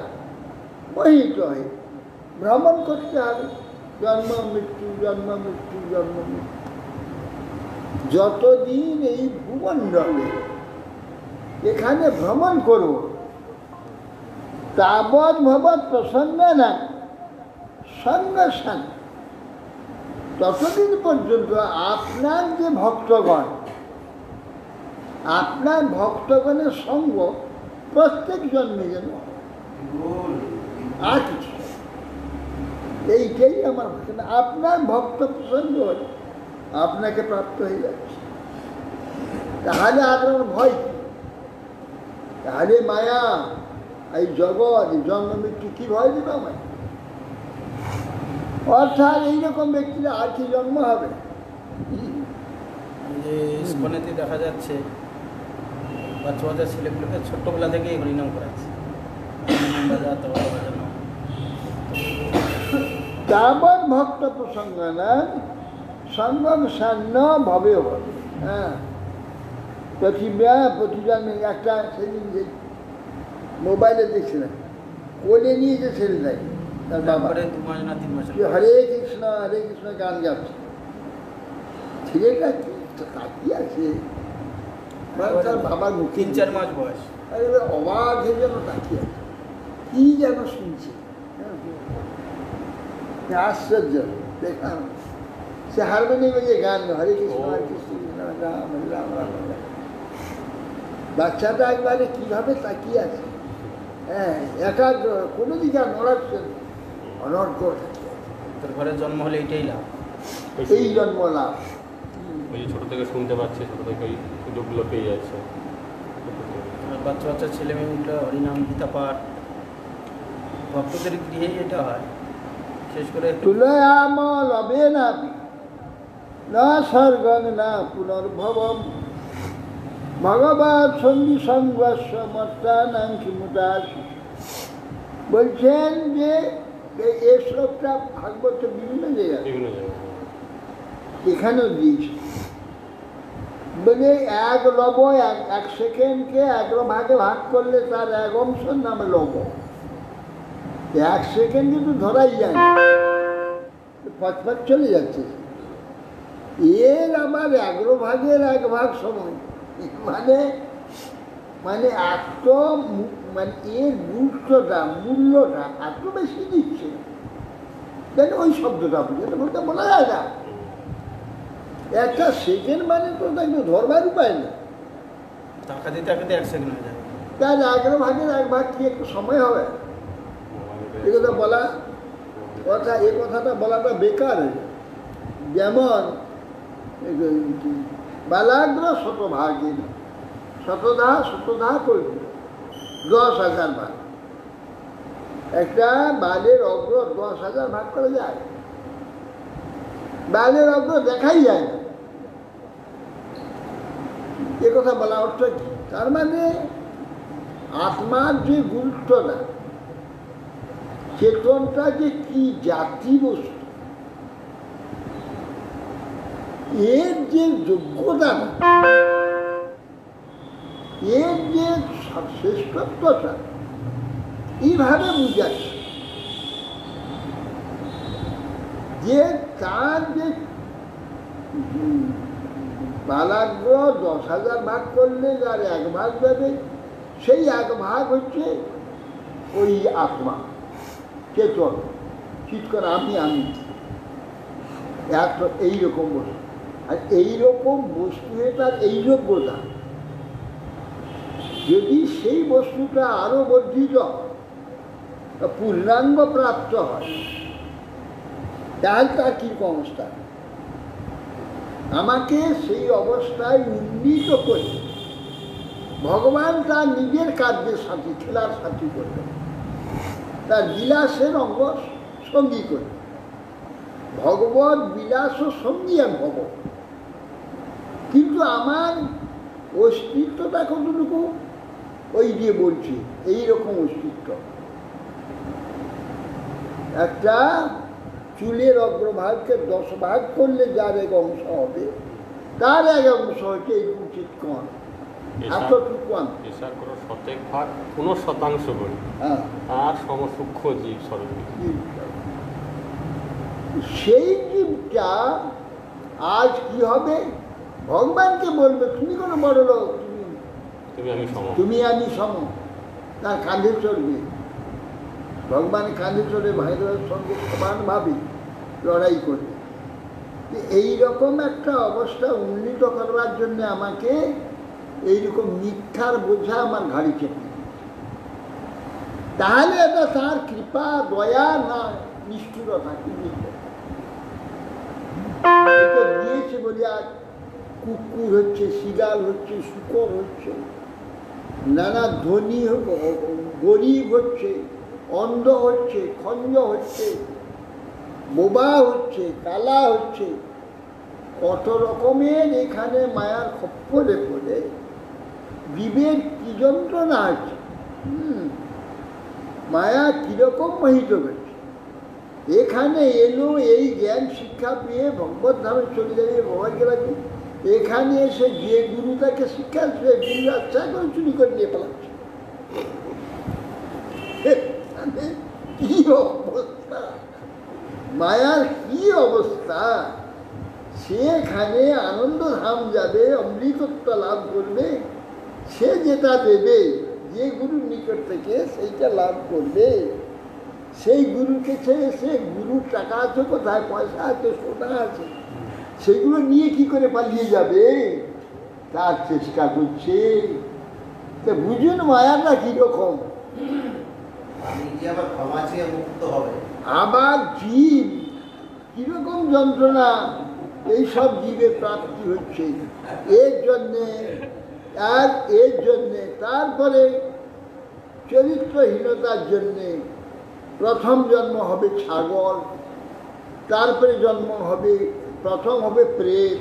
[SPEAKER 1] মোহিত হয়ে ভ্রমণ করতে হবে, জন্ম মৃত্যু জন্ম মৃত্যু জন্ম মৃত্যু। যতদিন এই ভূমণ্ডলে এখানে ভ্রমণ করব, তাবৎ ভবৎ প্রসন্ন না সঙ্গে সঙ্গে, ততদিন পর্যন্ত আপনার যে ভক্তগণ, আপনার ভক্তগণের সঙ্গ প্রত্যেক জন্মে যেন আর কিছু, এইটাই আমার আপনার ভক্ত প্রসঙ্গ হলে আপনাকে প্রাপ্ত হয়ে যাচ্ছে। তাহলে আর আমার ভয় কি? তাহলে মায়া, এই জগৎ, এই জন্ম মৃত্যু কি ভয় দেবে আমায়? অর্থাৎ এইরকম ব্যক্তিরা আর কি জন্ম হবে?
[SPEAKER 2] যে ইস্কনেতে দেখা যাচ্ছে বাচ্চা বাচ্চা ছেলেগুলোকে ছোট্টবেলা থেকেই হরিনাম করাচ্ছে,
[SPEAKER 1] তাবৎ ভক্ত প্রসঙ্গান সঙ্গম সান্ন ভবে হবে। হ্যাঁ, প্রতিজন্মে একটা সেদিন যে মোবাইলে দেখছিলাম, কোলে নিয়ে যে ছেলে দেয় তার বাবা,
[SPEAKER 2] 2 মাস না 3 মাস
[SPEAKER 1] হরে কৃষ্ণ গান গাচ্ছে, ছেলেটা কি তাকিয়ে আছে তার বাবার মুখে,
[SPEAKER 2] 3-4 মাস বয়স,
[SPEAKER 1] অবাক হয়ে যেন তাকিয়ে আছে, কি যেন শুনছে। আশ্চর্য দেখলাম, সে হারমোনিয়ামে যে গান হরে কৃষ্ণ হরে কৃষ্ণ রাম রাম রাম, বাচ্চাটা একবারে কিভাবে তাকিয়ে আছে, হ্যাঁ, একাগ্র, কোনো দিকে নড়াচ্ছে, অনর্ঘ।
[SPEAKER 2] তোর ঘরে জন্ম হলে এইটাই লাভ,
[SPEAKER 1] এই জন্ম লাভ।
[SPEAKER 3] ওই যে ছোটো থেকে শুনতে পাচ্ছে, ছোটো থেকে ওই সুযোগগুলো পেয়ে যাচ্ছে।
[SPEAKER 2] বাচ্চা বাচ্চা ছেলে মেয়েগুলো হরিনাম গীতা পাঠ, ভক্তদের গৃহেই এটা হয়। শেষ করে
[SPEAKER 1] তুলয়াম লবে না স্বর্গং না পুনর্ভবম ভগবৎ সঙ্গী সঙ্গস্ব মত্তানাং কিমুদাসি। বলছেন যে এই শ্লোকটা ভাগবত বিভিন্ন জায়গায়,
[SPEAKER 3] বিভিন্ন জায়গায়
[SPEAKER 1] এখানেও দিয়েছে। বলে এক লব, এক সেকেন্ডকে 11 ভাগে ভাগ করলে তার এক অংশের নাম লব। 1 সেকেন্ড কিন্তু ধরাই যায় না, পথ চলে যাচ্ছে। এর আবার 11 ভাগের 1 ভাগ সময়, মানে এত, মানে এর গুরুত্বটা, মূল্যটা এত বেশি দিচ্ছে, কেন ওই শব্দটা বুঝে বলতে বলা যায় না। একটা সেকেন্ড মানে তো তাকে ধরবার উপায় নেই,
[SPEAKER 2] টাকা দিতে 1 সেকেন্ড হয়ে যায়।
[SPEAKER 1] তার 11 ভাগের 1 ভাগ কি একটু সময় হবে? এ কথা বলা, এ কথাটা বলাটা বেকার। যেমন বালাগ্র শতভাগী, শতধা করবে 10,000 ভাগ, একটা বালের অগ্র 10,000 ভাগ করা যায়? বালের অগ্র দেখাই যায় না। এ কথা বলা অর্থ কি? তার মানে আত্মার যে গুরুত্বটা, চেতনটা যে কি জাতি বস্তু, এর যে যোগ্যতা, এর যে শ্রেষ্ঠত্বটা, এইভাবে বুঝাচ্ছে যে তার যে বালাগ্র 10,000 ভাগ করলে যার 1 ভাগ যাবে, সেই 1 ভাগ হচ্ছে ওই আত্মা, চেতন, চিৎকার আমি এত এইরকম বস্তু। আর এইরকম বস্তু তার এই যোগ্যতা, যদি সেই বস্তুটা আরো বর্ধিত পূর্ণাঙ্গ প্রাপ্ত হয়, তাহলে তার কীরকম অবস্থা? আমাকে সেই অবস্থায় উন্নীত করে ভগবান তার নিজের কার্যের সাথী, খেলার সাথী করবেন, তার বিলাসের অঙ্গ সঙ্গী করবেন। ভগবত বিলাস ও সঙ্গী আমি হব, কিন্তু আমার অস্তিত্বটা কতটুকু ওই দিয়ে বলছি, এইরকম অস্তিত্ব। একটা চুলের অগ্রভাগকে 10 ভাগ করলে যার 1 অংশ হবে, তার 1 অংশ হচ্ছে এইরকম চিৎকন, এতটুকু আমি।
[SPEAKER 3] এসার কোনো শতেক ভাগ 50% করি, তার সমসূক্ষ্ম জীব স্বরূপ।
[SPEAKER 1] সেই জীবটা আজ কি হবে? ভগবানকে বলবে তুমি কোনো বড় লোক, তুমি আমি সম, তার কাঁধে চড়বে। ভগবান কাঁধে চড়ে ভাইদের সঙ্গে সমানভাবে লড়াই করবে। এইরকম একটা অবস্থা উন্নীত করবার জন্য আমাকে এইরকম মিথ্যার বোঝা আমার ঘাড়ি চেপে, তাহলে এটা তার কৃপা, দয়া না নিষ্ঠুরতা দিয়েছে বলে আজ কুকুর হচ্ছে, শিগাল হচ্ছে, শুকর হচ্ছে, নানা ধনী গরিব হচ্ছে, অন্ধ হচ্ছে, খঞ্জ হচ্ছে, বোবা হচ্ছে, কালা হচ্ছে, কত রকমের এখানে মায়ার খপ্পরে পড়ে বিবেক কি যন্ত্রণা আছে, মায়া কিরকম মোহিত করছে। এখানে এলো এই জ্ঞান শিক্ষা পেয়ে ভগবত ধামে চলে যাবে, ভগবানকে রাখবে। এখানে এসে যে গুরু তাকে শিক্ষা, সে গুরু আচ্ছা করে চুরি করে নিয়ে পালাচ্ছে। কি অবস্থা, মায়ার কি অবস্থা! সেখানে আনন্দ ধাম যাবে, অমৃতত্ব লাভ করবে, সে যেটা দেবে, যে গুরুর নিকট থেকে সেইটা লাভ করবে, সেই গুরুকে ছেড়ে সে গুরুর টাকা আছে কোথায়, পয়সা আছে, সোনা আছে, সেগুলো নিয়ে কি করে পালিয়ে যাবে? তার চেষ্টা করছে। তা বুঝুন মায়াটা কিরকম। আবার জীব কিরকম যন্ত্রণা এইসব জীবের প্রাপ্তি হচ্ছে এর জন্যে, আর এর জন্যে তারপরে চরিত্রহীনতার জন্যে প্রথম জন্ম হবে ছাগল, তারপরে জন্ম হবে, প্রথম হবে প্রেত,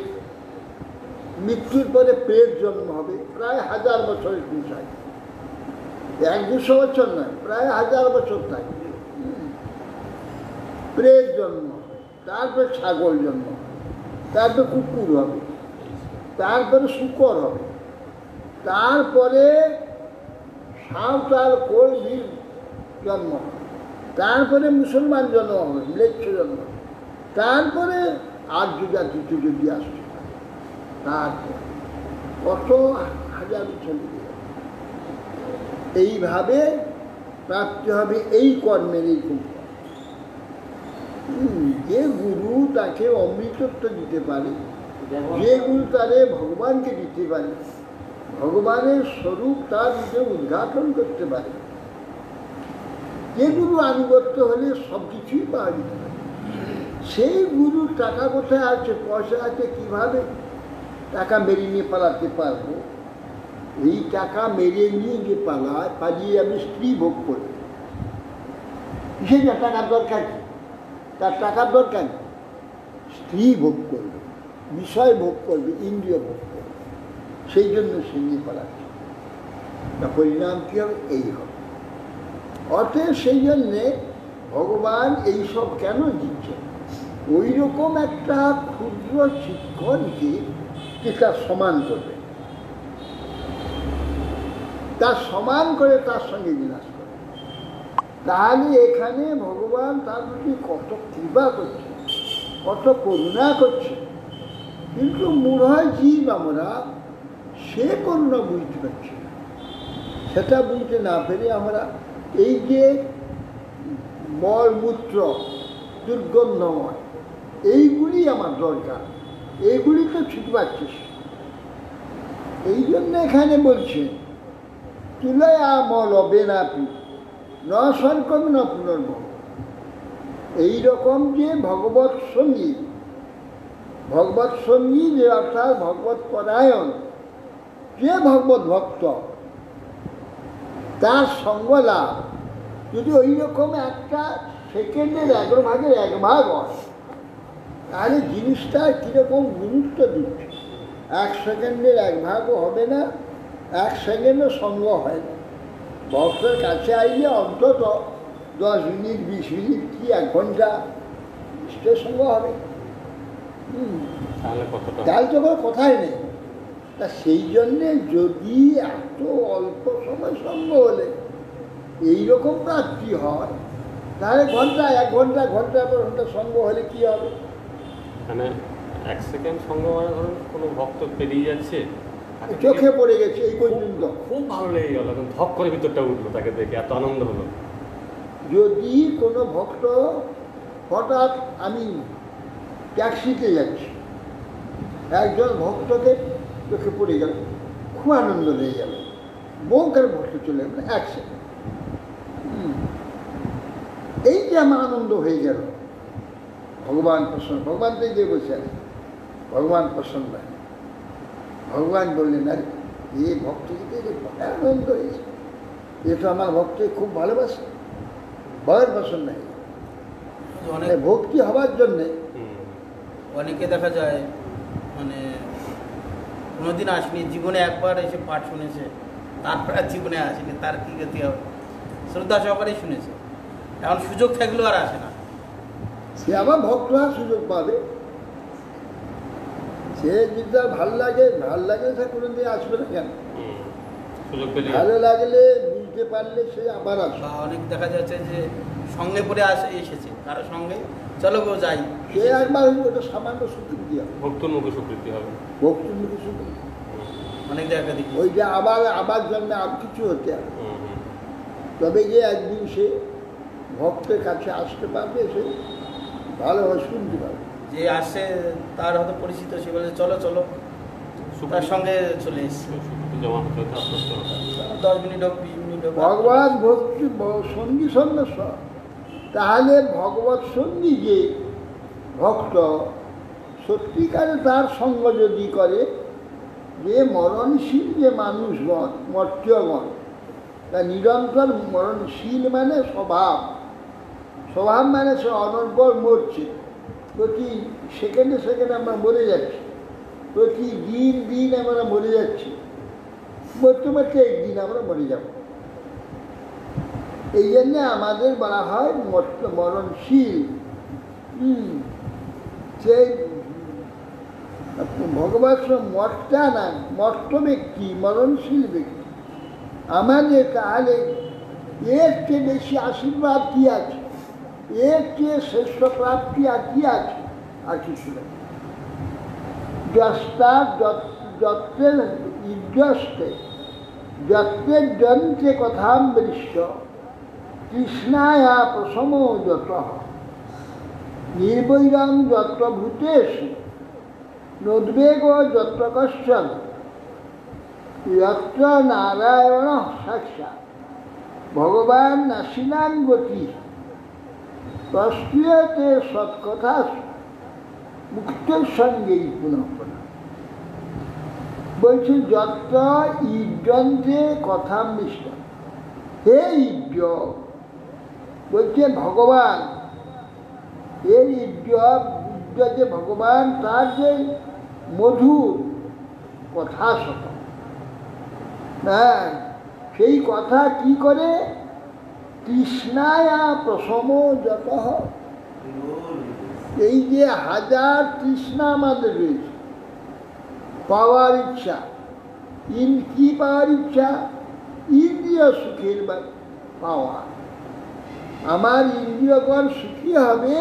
[SPEAKER 1] মৃত্যুর পরে প্রেত জন্ম হবে, প্রায় 1000 বছরের বিষয়, 100-200 বছর নয়, প্রায় 1000 বছর থাকে। প্রেত জন্ম হবে, তারপরে ছাগল জন্ম হবে, তারপরে কুকুর হবে, তারপরে শূকর হবে, তারপরে সাঁওতাল কোলভীর জন্ম হবে, তারপরে মুসলমান জন্ম হবে, ম্লেচ্ছ জন্ম হবে, তারপরে আর্য জাতিতে যদি আসছে, তারপর কত হাজার চলে যাবে। এইভাবে প্রাপ্তি হবে এই কর্মের, এই যে গুরু তাকে অমৃতত্ব দিতে পারে, যে গুরু তারে ভগবানকে দিতে পারে, ভগবানের স্বরূপ তার নিজে উদ্ঘাটন করতে পারে, যে গুরু আনুগত্য হলে সব কিছুই পাওয়া যেতে পারে। সেই গুরুর টাকা কোথায় আছে, পয়সা আছে, কিভাবে টাকা মেরে নিয়ে পালাতে পারবো? এই টাকা মেরে নিয়ে যে পালিয়ে আমি স্ত্রী ভোগ করব, কিসের টাকার দরকার কি? তার টাকার দরকার নেই, স্ত্রী ভোগ করবে, বিষয় ভোগ করবে, ইন্দ্রিয় ভোগ করবে, সেই জন্য সে নিয়ে পালাচ্ছে। তা পরিণাম কী হবে? এই হবে। অতএব সেই জন্যে ভগবান এইসব কেন দিচ্ছেন? ওই রকম একটা ক্ষুদ্র শিক্ষণকে তার সমান করবে, তার সমান করে তার সঙ্গে বিনাশ করে। তাহলে এখানে ভগবান তার প্রতি কত কৃপা করছে, কত করুণা করছে। কিন্তু মূঢ় জীব আমরা সে করুণা বুঝতে পারছি না। সেটা বুঝতে না পেরে আমরা এই যে মলমূত্র দুর্গন্ধময় এইগুলি আমার দরকার, এইগুলি তো ছুটে পাচ্ছিস। এই জন্য এখানে বলছে তুলয়া মল বেনাপি ন সর্কম ন পুনর্ভব। এইরকম যে ভগবৎ সঙ্গী যে অর্থাৎ ভগবৎ পরায়ণ, যে ভগবত ভক্ত, তার সঙ্গ লাভ যদি ওই রকম একটা সেকেন্ডের 1/1 হয়, তাহলে জিনিসটা কীরকম গুরুত্ব দিচ্ছে। 1 সেকেন্ডের 1/1 হবে না, 1 সেকেন্ডও সঙ্গ হয় না। ভক্তের কাছে আইলে অন্তত 10 মিনিট 20 মিনিট কি 1 ঘন্টা নিশ্চয় সঙ্গ হবে। তাহলে তো কোনো কথাই নেই। তা সেই জন্যে যদি এত অল্প সময় সঙ্গ হলে এইরকম প্রাপ্তি হয়, তাহলে 1 ঘন্টা ঘন্টার পর ঘন্টা সঙ্গ হলে কী হবে?
[SPEAKER 3] মানে 1 সেকেন্ড সঙ্গ মানে ধরুন কোনো ভক্ত পেরিয়ে যাচ্ছে,
[SPEAKER 1] চোখে পড়ে গেছে এই পর্যন্ত,
[SPEAKER 3] খুব ভালো লেগে গেল, এখন ধপ করে ভিতরটা উঠলো, তাকে দেখে এত আনন্দ হলো।
[SPEAKER 1] যদি কোনো ভক্ত হঠাৎ, আমি ট্যাক্সিতে যাচ্ছি, একজন ভক্তকে চোখে পড়ে গেল, খুব আনন্দ লেগে গেল, বউকার ভক্ত চলে গেল 1 সেকেন্ড, এই যে আমার আনন্দ হয়ে গেল, ভগবান প্রসন্ন, ভগবান তো যে বসে আছে, ভগবান প্রসন্ন। ভগবান বললেন আরে এই ভক্তকে আনন্দ হয়েছে, এ তো আমার ভক্তকে খুব ভালোবাসে, ভগবান প্রসন্ন হয়ে
[SPEAKER 2] অনেক
[SPEAKER 1] ভক্তি হবার জন্যে।
[SPEAKER 2] অনেকে দেখা যায় মানে কোনোদিন আসেনি, জীবনে একবার এসে পাঠ শুনেছে, তারপরে আর জীবনে আসেনি, তার কী গতি হবে? শ্রদ্ধা সহকারেই শুনেছে, এখন সুযোগ থাকলেও আর আসে না।
[SPEAKER 1] সে আবার ভক্ত হওয়ার সুযোগ পাবে, সে যদি তার ভাল লাগে সে কোনোদিন আসবে না কেন? ভালো লাগলে বুঝতে পারলে সে আবার আসবে।
[SPEAKER 2] বা অনেক দেখা যাচ্ছে যে সঙ্গে পরে এসেছে, কারো সঙ্গে চলো গো যাই,
[SPEAKER 1] সে একবার ওটা সামান্য স্বীকৃতি হবে,
[SPEAKER 3] ভক্তর মুখে স্বীকৃতি হবে,
[SPEAKER 1] ভক্তের মুখে স্বীকৃতি।
[SPEAKER 2] অনেক জায়গা দেখি
[SPEAKER 1] ওই যে আবার জন্মে আর কিছু হতে হবে, তবে যে একদিন সে ভক্তের কাছে আসতে পারবে, সে ভালোভাবে শুনতে পারবে।
[SPEAKER 2] যে আসছে তার হয়তো পরিচিত, সে বলে চলো চলো, তার সঙ্গে চলে এসছে,
[SPEAKER 3] জমা হতে হতে আস্তে আস্তে হবে।
[SPEAKER 2] 10 মিনিট হোক 20 মিনিট হোক।
[SPEAKER 1] ভগবান ভক্তি সঙ্গী সন্ন্যাস, তাহলে ভগবৎ সঙ্গী যে ভক্ত সত্যিকারে তার সঙ্গ যদি করে, যে মরণশীল যে মানুষগণ, মর্ত্যগণ, তা নিরন্তর মরণশীল মানে স্বভাব মানে সে অনর্গল মরছে, প্রতি সেকেন্ডে আমরা মরে যাচ্ছি, প্রতি দিন আমরা মরে যাচ্ছি, মরতে একদিন আমরা মরে যাব। এই জন্য আমাদের বলা হয় মরণশীল। সেই ভগবান মর্তা না, মর্ত ব্যক্তি, মরণশীল ব্যক্তি আমাদের, তাহলে এর চেয়ে বেশি আশীর্বাদ কি আছে, এর চেয়ে শ্রেষ্ঠ প্রাপ্তি আর কি আছে? আর কিছু নেই। যত্রের যন্ত্রে কথামৃষ্ট কৃষ্ণায়া প্রসম যত নির্বৈরং যত্র ভূতেষু নোদ্বেগ যত্র কশ্যন যত্র নারায়ণ সাক্ষাৎ ভগবান নাসিনান গতি প্রস্তুয়তে সৎকথা মুক্তের সঙ্গেই পুনঃ বলছে যত্র ইড্যন্তে কথামৃষ্ট, হে ইড্য, বলছে ভগবান, এই ইড্য যে ভগবান, তার যে মধুর কথা শত, হ্যাঁ, সেই কথা কি করে? তৃষ্ণায়া প্রসম যত, এই যে হাজার তৃষ্ণা আমাদের রয়েছে, পাওয়ার ইচ্ছা, কি পাওয়ার ইচ্ছা? ইন্দ্রিয় সুখের পাওয়া। আমার ইন্দ্রিয়গণ সুখী হবে,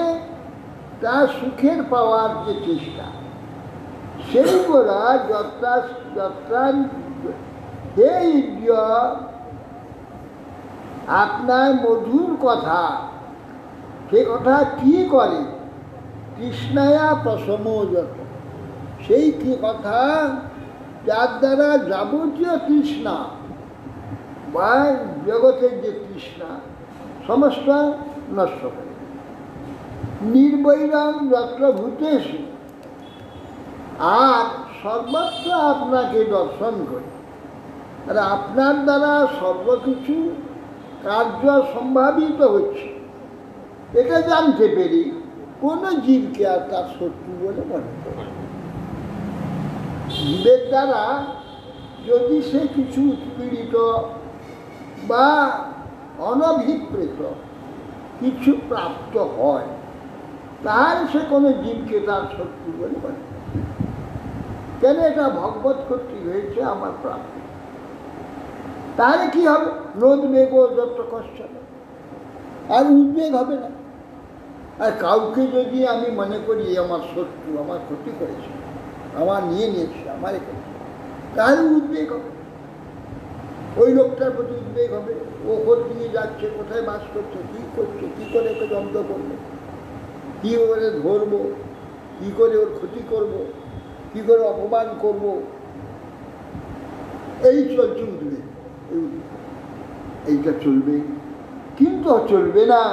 [SPEAKER 1] তার সুখের পাওয়ার যে চেষ্টা, সেই গোড়া যত্রান হে ইন্দ্রিয় আপনার মধুর কথা, সে কথা কি করে? তৃষ্ণায়া প্রশম যত, সেই কি কথা যার দ্বারা যাবতীয় তৃষ্ণা বা জগতের যে তৃষ্ণা সমস্ত নষ্ট করে। নির্বৈরাম যত্র ভূতেষু, আর সর্বত্র আপনাকে দর্শন করে। আর আপনার দ্বারা সর্বকিছু কার্য সম্ভাবিত হচ্ছে, এটা জানতে পেরে কোনো জীবকে আর তার শত্রু বলে মনে করে। জীবের দ্বারা যদি সে কিছু উৎপীড়িত বা অনভিপ্রেত কিছু প্রাপ্ত হয়, তাহলে সে কোনো জীবকে তার শত্রু বলে মনে করে। কেন? এটা ভগবত কর্তৃক হয়েছে আমার প্রাপ্তি। তাহলে কি হবে? নোদ্বেগ যত কষ্ট, আর উদ্বেগ হবে না। আর কাউকে যদি আমি মনে করি আমার শত্রু, আমার ক্ষতি করেছে, আমার নিয়ে নিয়েছে, আমার করেছে, তাহলে উদ্বেগ হবে। ওই লোকটার প্রতি উদ্বেগ হবে। ও কোথা দিয়ে যাচ্ছে, কোথায় বাস করছে, কী করছে, কী করে ওকে জব্দ করবো, কী করে ধরবো, কী করে ওর ক্ষতি করব, কী করে অপমান করব, এই চলছে উদ্বেগ। এইটা চলবে, কিন্তু চলবে না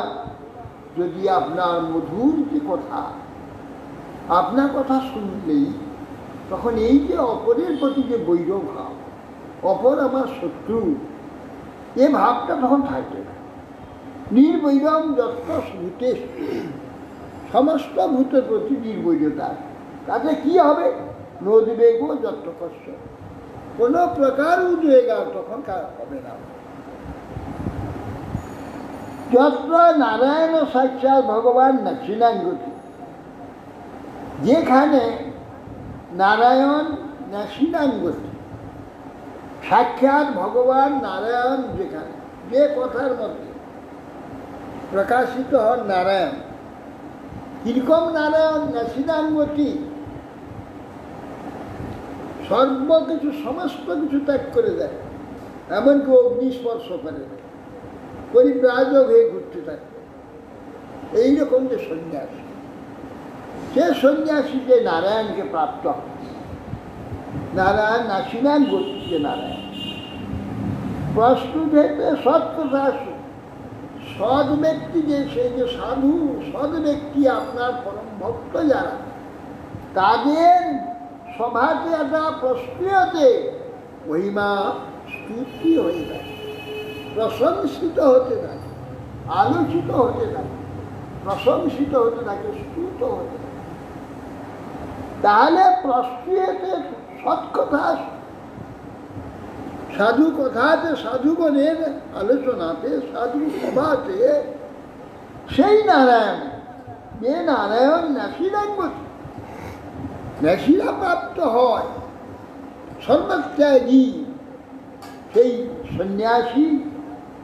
[SPEAKER 1] যদি আপনার মধুর যে কথা, আপনার কথা শুনলেই তখন এই যে অপরের প্রতি যে বৈর ভাব, অপর আমার শত্রু, এ ভাবটা তখন থাকবে না। নির্বৈরম যত ভূতে, সমস্ত ভূতের প্রতি নির্বৈরতা, তাতে কি হবে? নোদ্বেগ যত কষ্ট, কোনো প্রকার উদ্বেগ আর তখন হবে না। যত্র নারায়ণ সাক্ষাৎ ভগবান নাসিনাঙ্গতি, যেখানে নারায়ণ নাসিনাঙ্গতি, সাক্ষাৎ ভগবান নারায়ণ, যেখানে যে কথার মধ্যে প্রকাশিত হন নারায়ণ, কিরকম নারায়ণ? নাসিনাঙ্গতি, সর্বকিছু সমস্ত কিছু ত্যাগ করে দেয়, এমনকি অগ্নিস্পর্শ করে দেয়, পরিব্রাজক হয়ে ঘুরতে থাকবে। এইরকম যে সন্ন্যাসী, সে সন্ন্যাসী যে নারায়ণকে প্রাপ্ত হয়, নারায়ণ নাসিনান গতি, যে নারায়ণ প্রস্তুত হইতে সৎ কথা। সৎ ব্যক্তি যে, সেই যে সাধু, সৎ ব্যক্তি আপনার পরম ভক্ত যারা, তাদের সভাতে একটা প্রস্তুতে মহিমা স্তুতি হয়ে যায়, প্রশংসিত হতে থাকে, আলোচিত হতে থাকে, প্রশংসিত হতে থাকে, স্তুত হতে থাকে। তাহলে প্রস্তুতে সৎ কথা, সাধু কথাতে, সাধুগণের আলোচনাতে, সাধু সভাতে সেই নারায়ণ, যে নারায়ণ নাসিরাঙ্গতি, নাসিরা প্রাপ্ত হয়, সর্বত্যাগী, সেই সন্ন্যাসী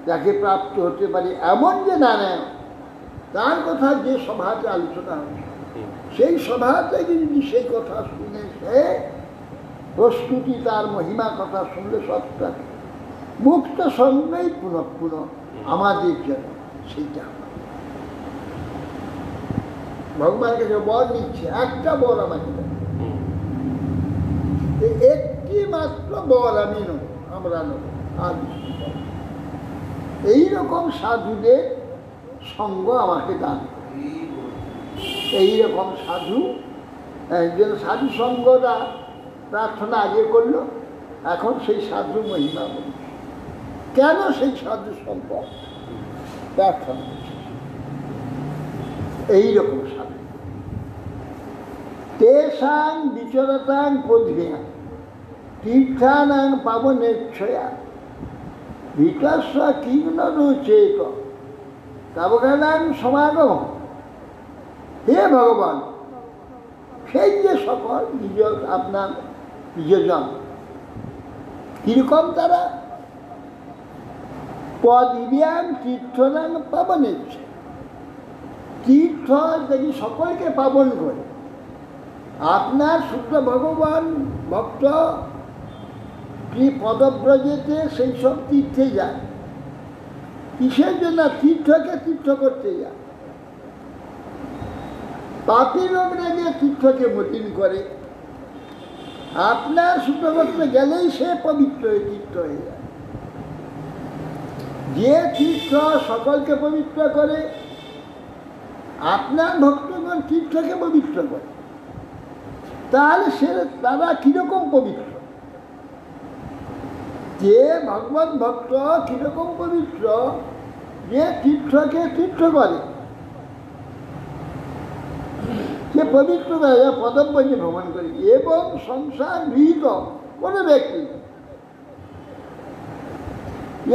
[SPEAKER 1] যাকে প্রাপ্ত হতে পারে এমন যে নারায়ণ, তার কথা যে সভাতে আলোচনা হচ্ছে, সেই সভাতে যদি সেই কথা শুনে সে প্রস্তুতি, তার মহিমা কথা শুনলে সৎটা মুক্ত সঙ্গেই পুনঃ পুনঃ আমাদের জন্য সেইটা ভগবান কাছে বর নিচ্ছে, একটা বর আমাকে একটি মাত্র বর আমি নেব, আমরা নেব। আর এইরকম সাধুদের সঙ্গ আমাকে দান, এইরকম সাধু, একজন সাধু সঙ্গরা প্রার্থনা আগে করলো, এখন সেই সাধু মহিমা বলছে। কেন সেই সাধু সঙ্গ প্রার্থনা করছে? এইরকম সাধু তেষাং বিচরতাং পদ্ভিয়া তীর্থানাং পাবনেচ্ছয়া ভিতস্ব কিগ্ন রুচেত কাবগানাং সমাগম। হে ভগবান, সেই যে সকল নিজ আপনার প্রিয়জন, কিরকম তারা? পদ্ভিয়াং তীর্থনাং পাবনেচ্ছয়া, তীর্থ যদি সকলকে পাবন করে, আপনার শুদ্ধ ভগবান ভক্ত কি পদব্রজেতে সেই সব তীর্থে যায়। কিসের জন্য? তীর্থকে তীর্থ করতে যায়। পাপী লোকরা গিয়ে তীর্থকে মলিন করে, আপনার শুদ্ধ ভক্ত গেলেই সে পবিত্র হয়ে তীর্থ হয়ে যায়। যে তীর্থ সকলকে পবিত্র করে, আপনার ভক্তগণ তীর্থকে পবিত্র করে, তাহলে তারা কিরকম পবিত্র? যে ভগবান ভক্ত কিরকম পবিত্র? যে তীর্থকে তীর্থ করে, সে পবিত্র পদব্রজে ভ্রমণ করে এবং সংসার ভীত কোনো ব্যক্তি।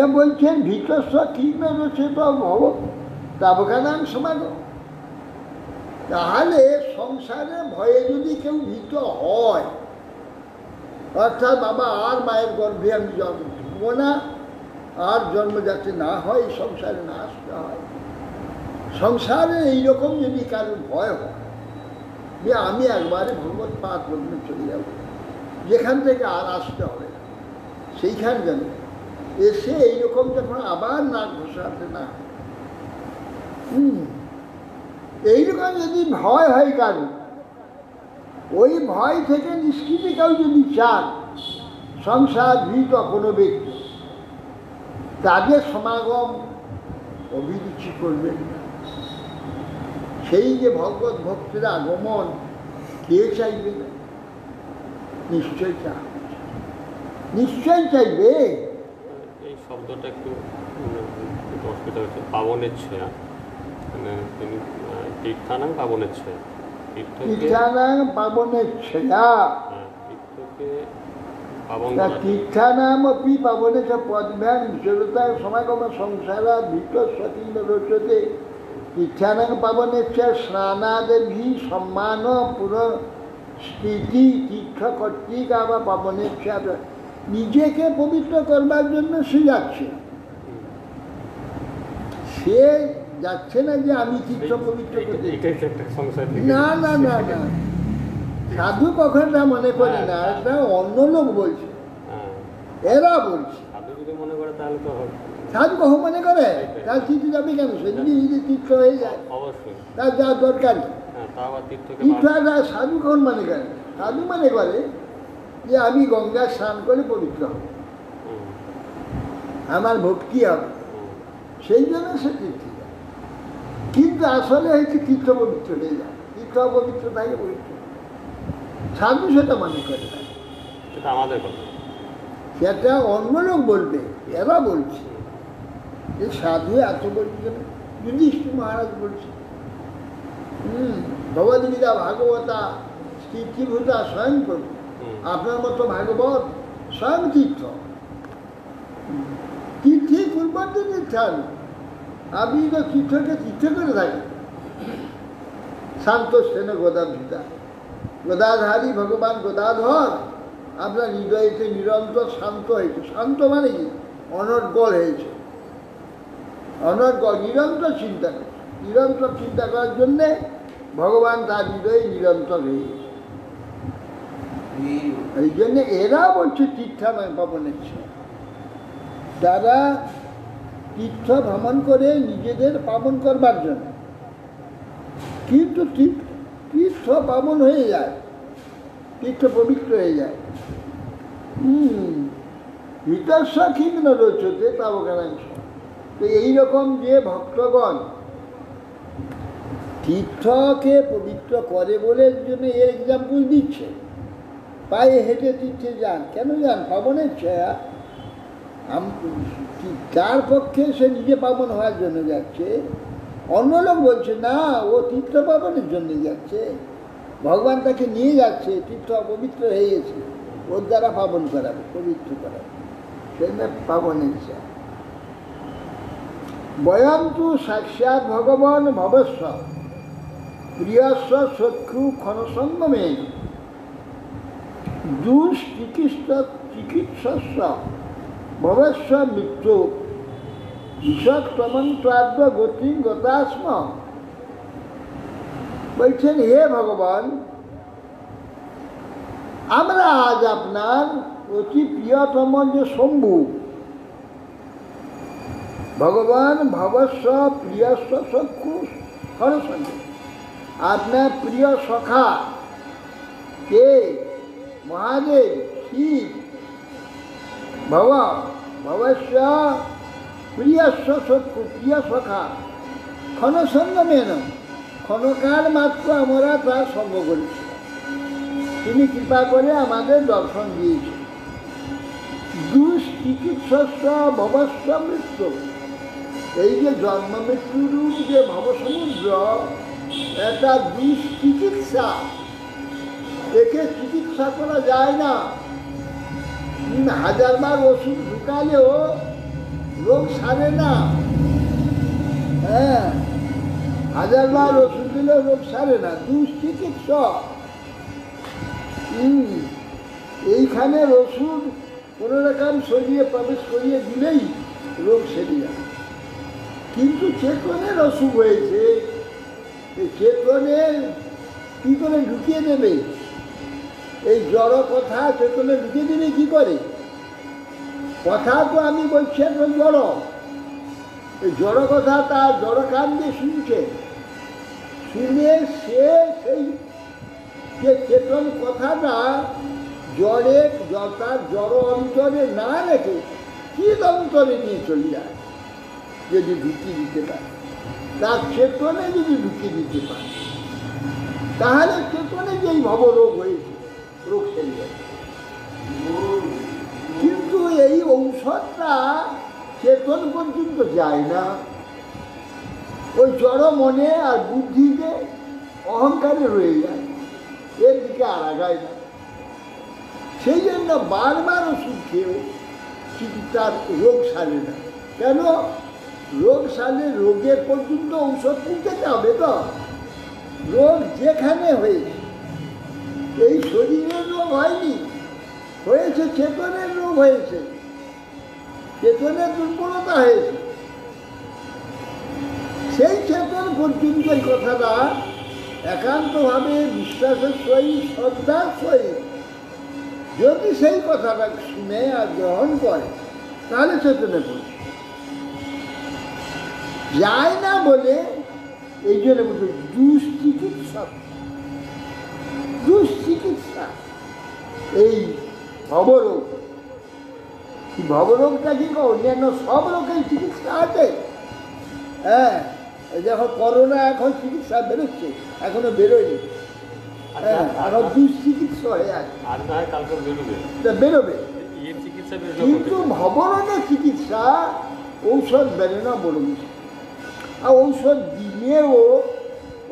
[SPEAKER 1] এ বলছেন ভীতস্ব কি না রয়েছে তো ভব তাবকানাং সমাগম। তাহলে সংসারে ভয়ে যদি কেউ ভীত হয়, অর্থাৎ বাবা আর মায়ের গর্ভে আমি জন্ম নেব না, আর জন্ম যাতে না হয়, সংসারে না আসতে হয়, সংসারে এইরকম যদি কারোর ভয় হয় যে আমি একবারে ভগবত পাদ লগ্নে চলে যাব, যেখান থেকে আর আসতে হবে না, সেইখান যেন এসে এইরকম যখন আবার নাক ঘোষাতে না, এইরকম যদি ভয় হয় কারো, ওই ভয় থেকে নিষ্কৃতি কেউ যদি চান, সংসার ভীত কোনো ব্যক্তি, তাদের সমাগম অভিরুচি করবেন না। সেই যে ভগবত ভক্তের আগমন কে চাইবে না? নিশ্চয় চাইবে, নিশ্চয় চাইবে।
[SPEAKER 3] এই শব্দটা একটু অসুবিধা হচ্ছে। পাবনের ছেয়া, মানে তিনি তীর্থানাং পাবনের ছেয়া,
[SPEAKER 1] তীর্থানাং পাবনের ছেয়া,
[SPEAKER 3] তীর্থকে পাবন,
[SPEAKER 1] তীর্থানামপি পাবনে চ পদ্ম্যাং বিচরতাং সমাগম সংসারা ভীতস্বতীন রচতে। তীর্থানাং পাবনের ছেয়া স্নানাদি সম্মান পুনঃস্থিতি তীর্থ কর্তৃক আবার পাবনের ছেয়া। নিজেকে পবিত্র করবার জন্য সে যাচ্ছে, সে যাচ্ছে না যে আমি তীর্থ পবিত্র করতে। না না না না, সাধু কখন তা মনে করে না, এটা অন্য লোক বলছে, এরা বলছে। সাধু কখন মনে করে? তার তীর্থ যাবে কেন? সে যদি নিজে তীর্থ হয়ে যায় তার যাওয়ার দরকার। তীর্থ সাধু কখন মনে করে? সাধু মনে করে যে আমি গঙ্গায় স্নান করে পবিত্র হব, আমার ভক্তি হবে, সেই জন্য সে তীর্থ যায়। কিন্তু আসলে হচ্ছে তীর্থ পবিত্র হয়ে যায়, তীর্থ অপবিত্র থাকে পবিত্র। সাধু সেটা মনে করে না,
[SPEAKER 3] সেটা আমাদের কথা,
[SPEAKER 1] সেটা অন্য লোক বলবে। এরা বলছে যে সাধু এত বলছে কেন? যুধিষ্ঠির মহারাজ বলছে, ভগবদ্গীতা ভাগবতা তীর্থীভূতা স্বয়ং প্রভু, আপনার মতো ভাগবত স্বয়ং তীর্থ। তীর্থী পূর্বন্ত তীর্থান, আপনি তো তীর্থকে তীর্থ করে থাকেন। শান্ত সেন গদাধৃতা, গদাধারী ভগবান গদাধর আপনার হৃদয়তে নিরন্তর শান্ত হয়েছে। শান্ত মানে কি? অনর্গল হয়েছে, অনর্গল, নিরন্তর চিন্তা করে, নিরন্তর চিন্তা করার জন্যে ভগবান তার হৃদয়ে নিরন্তর হয়ে গেছে। এই জন্যে এরা বলছে তীর্থানাং পাবনের ছেয়া। তারা তীর্থ ভ্রমণ করে নিজেদের পাবন করবার জন্য, কিন্তু তীর্থ পাবন হয়ে যায়, তীর্থ পবিত্র হয়ে যায়। ভিতস্ব ক্ষীণ রচতে তাবকানাংশ। তো এইরকম যে ভক্তগণ তীর্থকে পবিত্র করে বলে জন্য এর এক্সাম্পল দিচ্ছে। পায়ে হেঁটে তীর্থে যান, কেন যান? পাবনের ছেয়া। তার পক্ষে সে নিজে পাবন হওয়ার জন্য যাচ্ছে। অন্য লোক বলছে না, ও তীর্থ পাবনের জন্য যাচ্ছে, ভগবান তাকে নিয়ে যাচ্ছে, তীর্থ অপবিত্র হয়ে গেছে, ওর দ্বারা পাবন করাবে, পবিত্র করাবে, সেজন্য পাবনের ছেয়া। বয়ন্তু সাক্ষাৎ ভগবান ভবস্ব প্রিয়স্ব চক্ষু ক্ষণসঙ্গমে দুষ্চিকিৎসস্ব ভবস্ব মৃত্যু বিষক্তমন্ত্রাদ্য গতি গতাস্ম। বলছেন হে ভগবান, আমরা আজ আপনার অতি প্রিয়তম যে শম্ভু ভগবান ভবস্ব প্রিয়স্ব সক্ষু হরসঙ্গে, আপনার প্রিয় সখা কে? মহাদেব শিব। ভবস্ব প্রিয়স্ব সক্ষু, প্রিয় সখা ক্ষণসঙ্গমেন, ক্ষণকাল মাত্র আমরা তার সঙ্গ করেছি। তিনি কৃপা করে আমাদের দর্শন দিয়েছে। দুষ্চিকিৎসস্য ভবস্ব মৃত্যু, এই যে জন্ম মৃত্যুরূপ যে ভবসমুদ্র, এটা দুষ্চিকিৎসা, একে চিকিৎসা করা যায় না। 1000 বার ওষুধ ঢুকালেও রোগ সারে না। হ্যাঁ, 1000 বার ওষুধ দিলেও রোগ সারে না। দুষ্চিকিৎসা, এইখানে ওষুধ কোনো রকম শরীরে প্রবেশ করিয়ে দিলেই রোগ সেরে যায়। কিন্তু চেতনের অসুখ হয়েছে, এই চেতনে কী করে ঢুকিয়ে দেবে? এই জড় কথা চেতনে ঢুকিয়ে দেবে কী করে? কথা তো আমি বলছি এখন জড়, এই জড় কথা তার জড় কান দিয়ে শুনছে, শুনে সে সেই যে চেতন কথাটা জড়ে, তার জড় অন্তরে না রেখে চিৎ অন্তরে নিয়ে চলে যায়। যদি ঢুকিয়ে দিতে পারে, তার চেতনে যদি ঢুকিয়ে দিতে পারে, তাহলে চেতনে যেই ভবরোগ হয়েছে, রোগ সেরে যাবে। কিন্তু এই ঔষধটা চেতন পর্যন্ত যায় না, ওই জড় মনে আর বুদ্ধিতে অহংকারে রয়ে যায়, এর দিকে আর আগায় না। সেই জন্য বারবার ওষুধ খেয়েও চিকিৎসার রোগ সারে না। কেন? রোগ সারে রোগের পর্যন্ত ঔষধ পৌঁছাতে হবে তো। রোগ যেখানে হয়েছে, এই শরীরের রোগ হয়নি, হয়েছে চেতনের রোগ হয়েছে, চেতনের দুর্বলতা হয়েছে। সেই চেতন পর্যন্ত এই কথাটা একান্তভাবে বিশ্বাসের সহিত, শ্রদ্ধার সহিত যদি সেই কথাটা শুনে আর গ্রহণ করে, তাহলে চেতনে পড়ছে। যায় না বলে এই জন্য বলছে দুষ্চিকিৎসা। দুষ্চিকিৎসা এই ভবরোগ। ভবরোগটা কি অন্যান্য সব রোগের চিকিৎসা আছে। হ্যাঁ, যখন করোনা এখন চিকিৎসা বেরোচ্ছে, এখনো বেরোয়নি। হ্যাঁ, এখন দুষ্চিকিৎসা হয়ে আছে, বেরোবে। কিন্তু ভবরোগের চিকিৎসা ঔষধ বেরো না বড় মুশকিল। আর ঔষধ দিলেও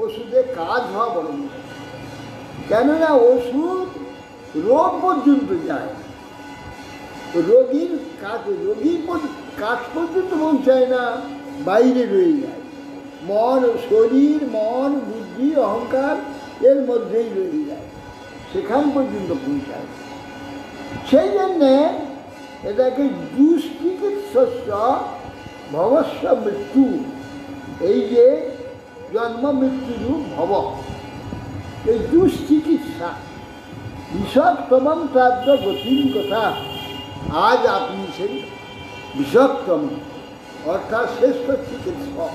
[SPEAKER 1] ওষুধে কাজ হওয়া বড় মুশকিল। কেননা ওষুধ রোগ পর্যন্ত যায়, রোগীর কাজ পর্যন্ত পৌঁছায় না, বাইরে রয়ে যায়। মন, শরীর, মন, বুদ্ধি, অহংকার এর মধ্যেই রয়ে যায়, সেখান পর্যন্ত পৌঁছায়। সেই জন্যে এটাকে দুষ্চিকিৎসস্য ভবস্ব মৃত্যু, এই যে জন্ম মৃত্যুরূপ ভব, এই দুষ্চিকিৎসা বিষক্তম প্রাপ্ত গতির কথা। আজ আপনি সেই বিষক্তম অর্থাৎ শ্রেষ্ঠ চিকিৎসক,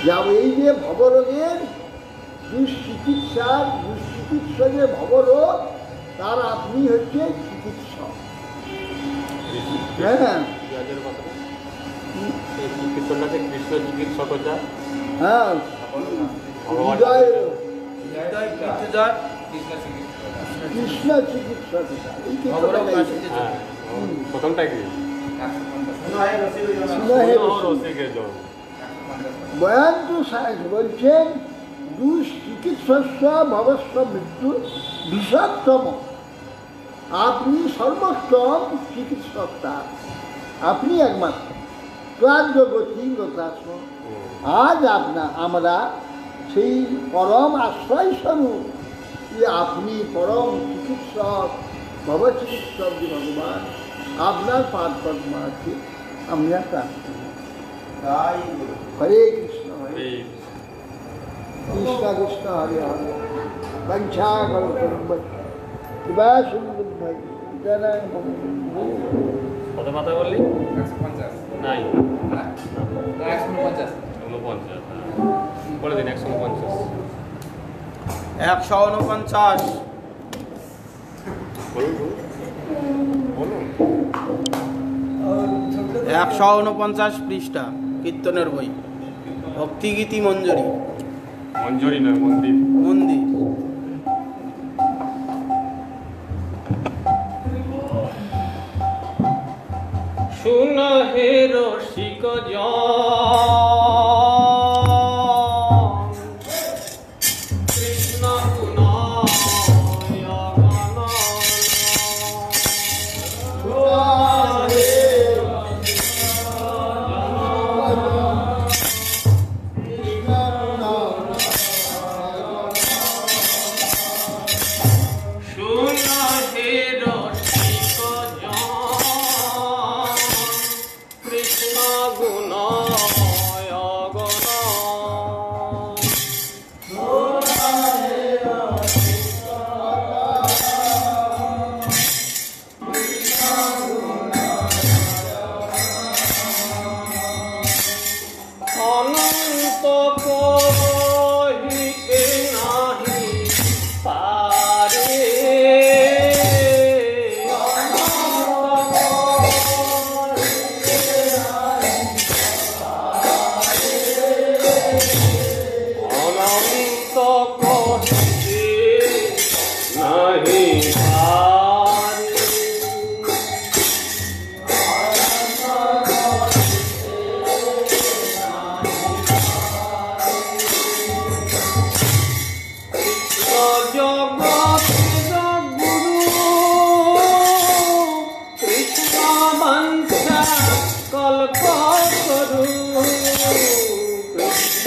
[SPEAKER 1] যা এই যে ভবরোগের দুষ্চিকিৎসা যে ভবরোগ, তার আপনি হচ্ছে চিকিৎসক। হ্যাঁ, হ্যাঁ, হৃদয় কৃষ্ণ চিকিৎসক।
[SPEAKER 3] প্রথমটা কি?
[SPEAKER 1] বয়ান্তু বলছেন দুষ্চিকিৎসস্য ভবস্ব মৃত্যু বিষাক্তম। আপনি সর্বোত্তম চিকিৎসক, তার আপনি একমাত্র। আজ আমরা সেই পরম আশ্রয় স্বরূপ যে আপনি পরম চিকিৎসক, ভব চিকিৎসক যে ভগবান, আপনার পাদ পদ্ম আছে, আমরা প্রার্থী। হরে কৃষ্ণ, হরে কৃষ্ণ কৃষ্ণ হরে হরে। বঞ্ছা করো এবার শুনবেন ভাই, যারা
[SPEAKER 3] কত মাথা বললি?
[SPEAKER 6] 150
[SPEAKER 3] নাই
[SPEAKER 6] না 150
[SPEAKER 3] 150, বলে দিন 150।
[SPEAKER 2] 149
[SPEAKER 3] বলুন
[SPEAKER 2] 149 পৃষ্ঠা, কীর্তনের বই, ভক্তিগীতি মঞ্জরি,
[SPEAKER 3] মঞ্জুরি নয়, মন্দির।
[SPEAKER 2] মন্দির।
[SPEAKER 3] শুন হে রসিক কৃষ্ণ গুণ অনন্ত কহিতে নাহি পারে, অনন্ত কহিতে নাহি পারে। জগৎ গুরু কৃষ্ণ বাঞ্ছা কল্প করু, কৃষ্ণ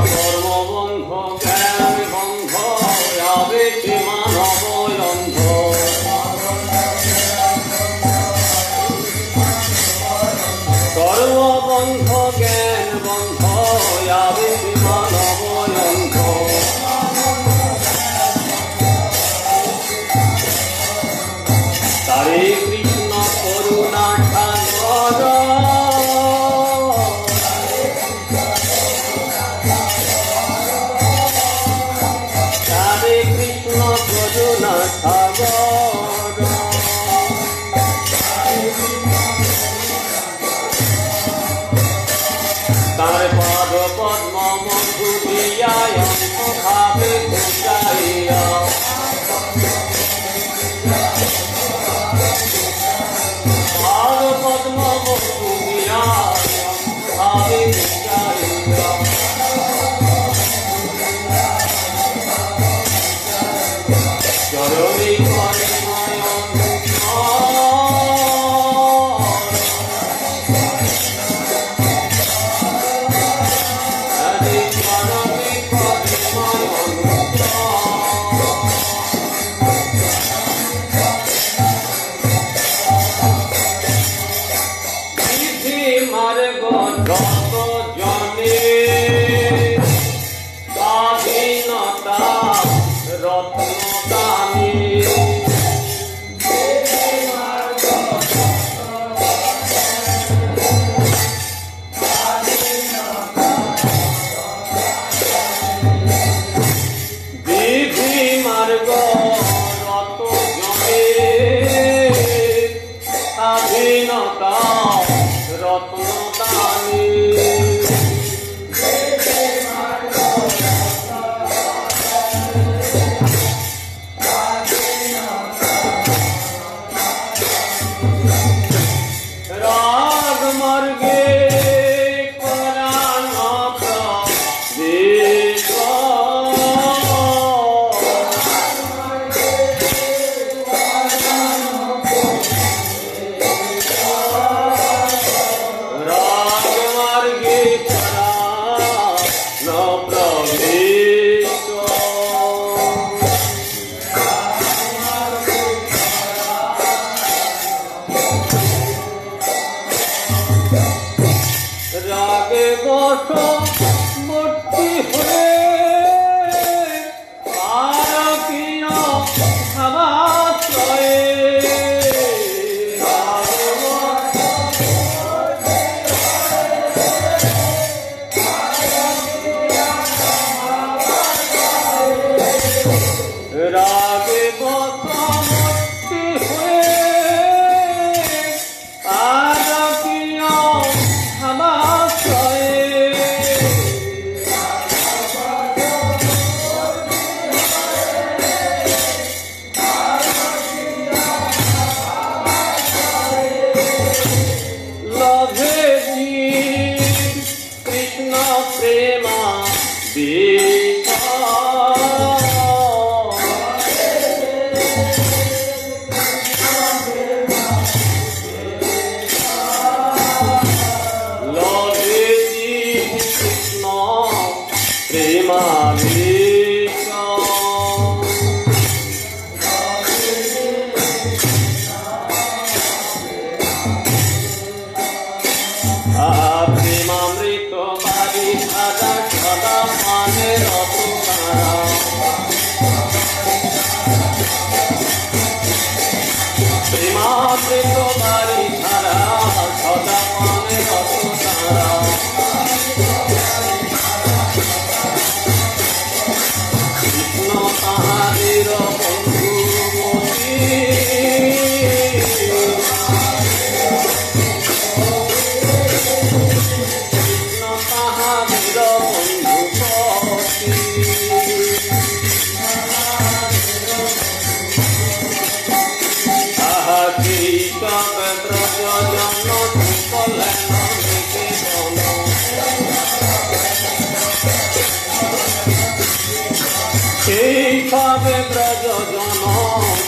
[SPEAKER 3] কর্মবন্ধ জ্ঞান বন্ধ আবেশে মানব অন্ধ কর্মবন্ধ জ্ঞান বন্ধ আবেশে মানব অন্ধ তারে কৃষ্ণ করুণা সাগর তারে কৃষ্ণ করুণা সাগর তার পদ পদ্ম মধু দিয়ায় ভাবে ঘুচাইয়া পদ্ম মধু দিয়ায় ভাবে ঘুচাইয়া চরণে করে স্বাধীনতা রত্নদানী বিধি মার্গ রত জনে স্বাধীনতা রত্নদানী সেইভাবে ব্রজ জন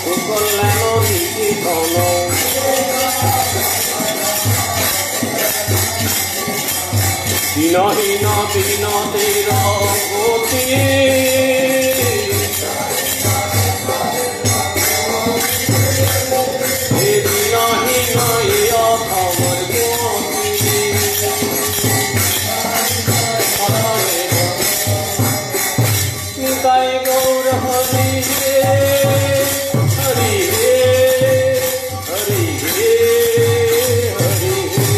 [SPEAKER 3] সুকল্যাণ নিকেতন দিনহীন দীনদের গতি দিনহীন অথমর গতি নিতাই গৌর হরি হে হরি হে হরি হে হরি হে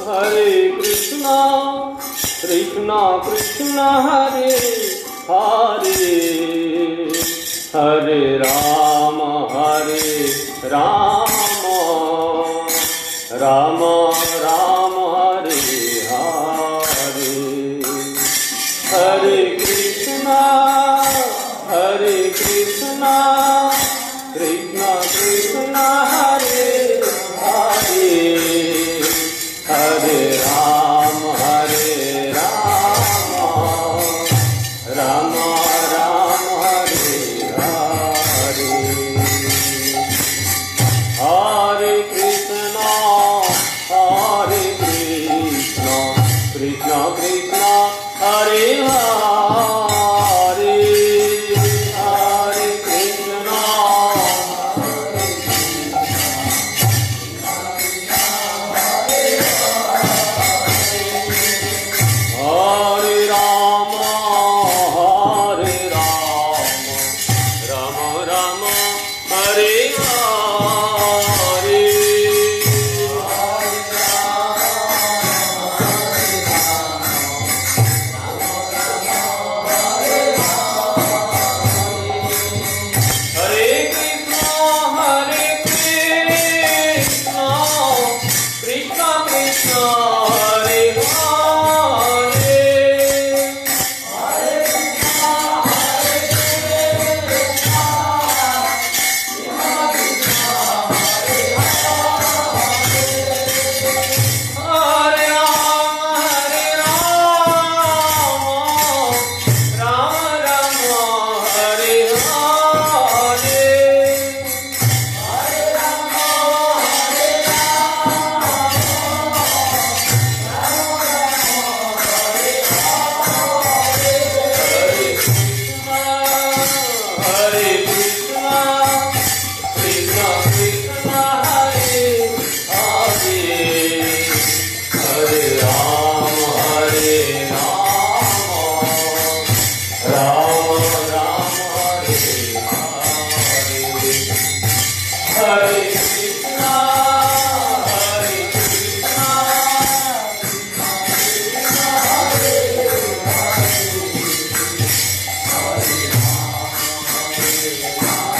[SPEAKER 3] Hare Krishna, Krishna Krishna Hare Hare, Hare Rama, Rama Rama Hare Hare, Hare Krishna, Krishna Krishna Hare Hare, Hare Rama, Rama Rama Hare Hare, Hare Krishna, Krishna Krishna Hare Hare, Hare Krishna, Hare Rama, Rama Rama Hare Hare, Hare Krishna, Krishna Krishna Hare Hare, Hare Rama, Rama Rama Hare Hare, Hare Krishna, Krishna Krishna Hare Hare, Hare Rama, Rama Rama Hare Hare, Hare Krishna, Krishna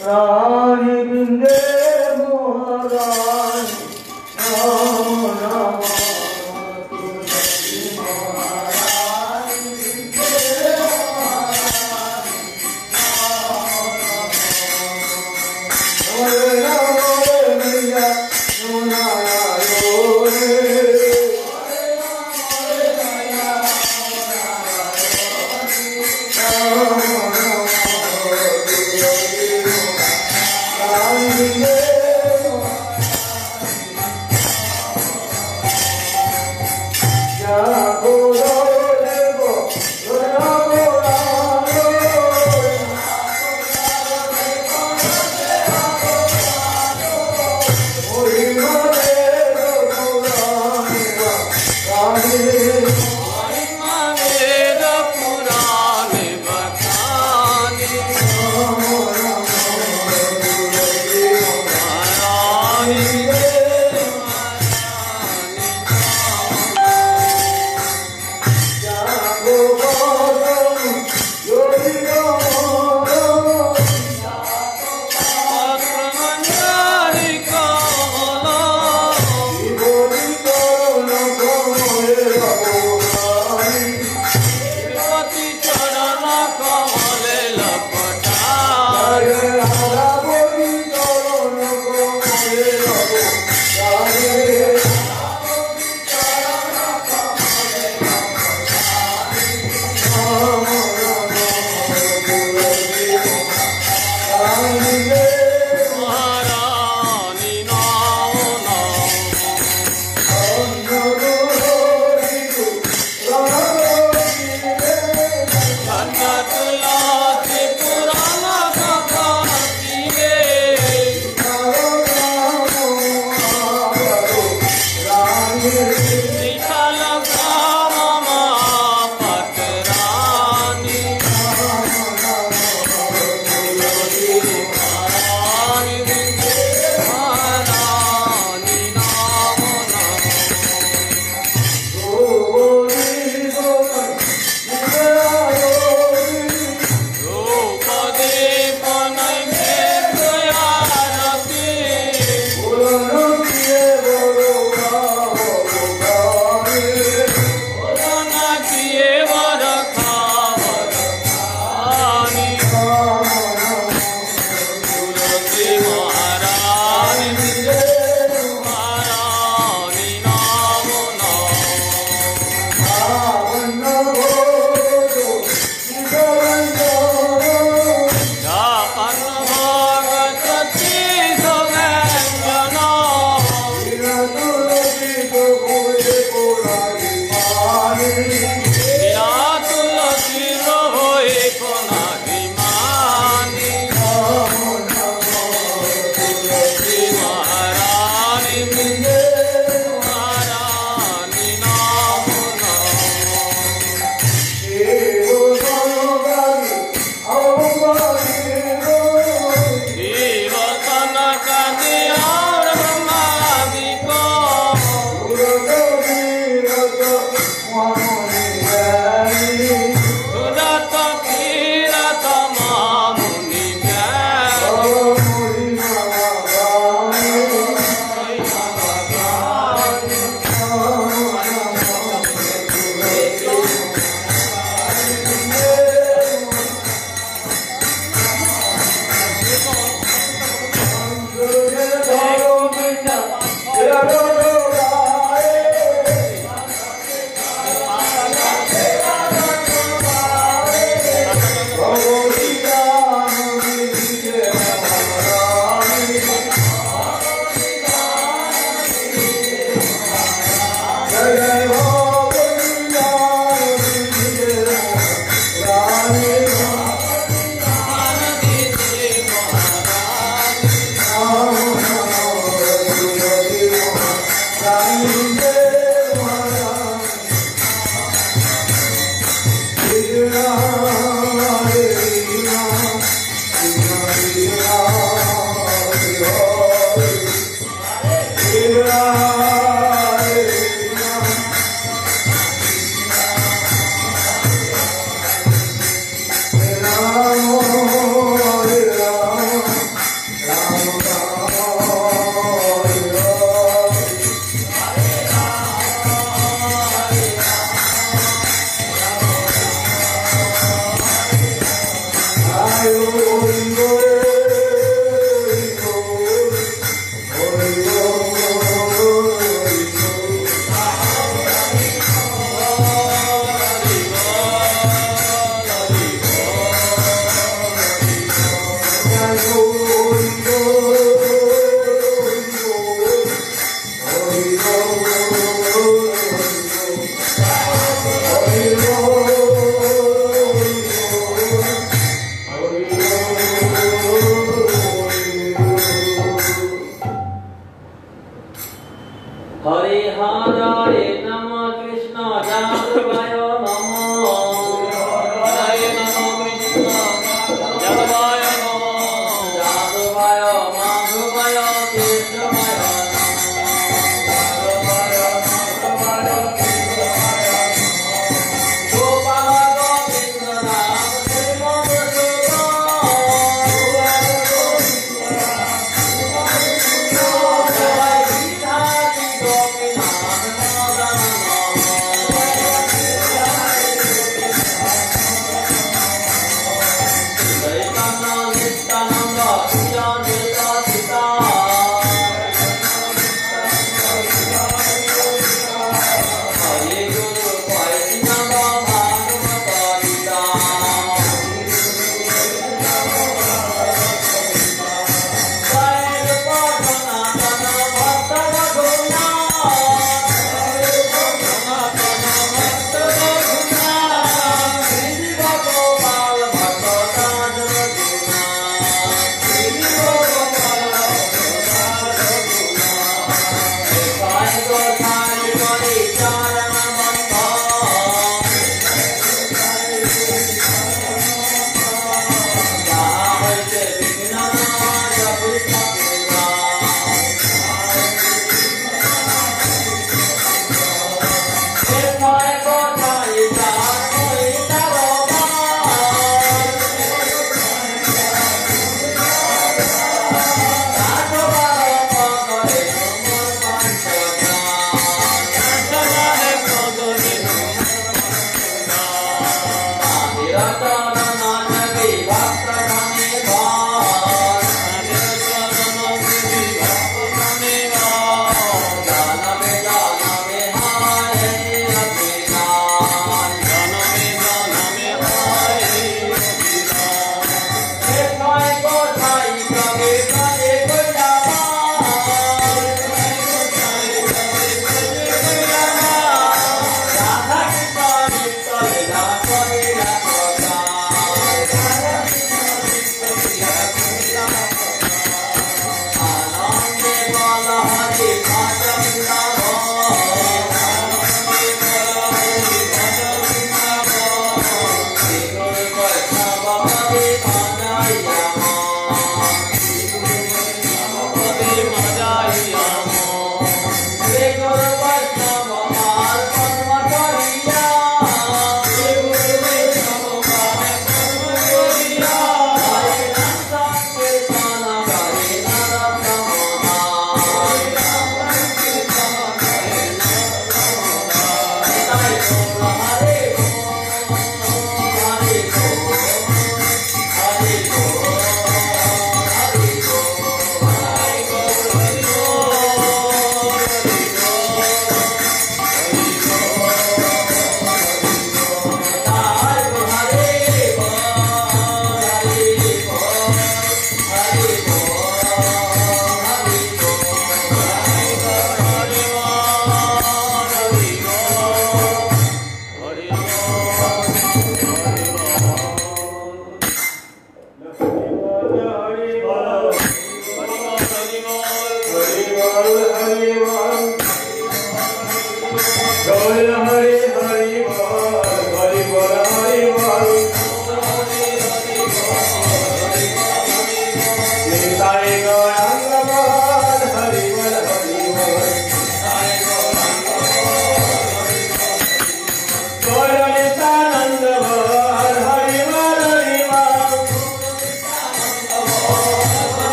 [SPEAKER 7] রানী বৃন্দে মহারানী নমো নমঃ তুলসী মহারানী বৃন্দে মহারানী নমো নমঃ मैया सुनायो रे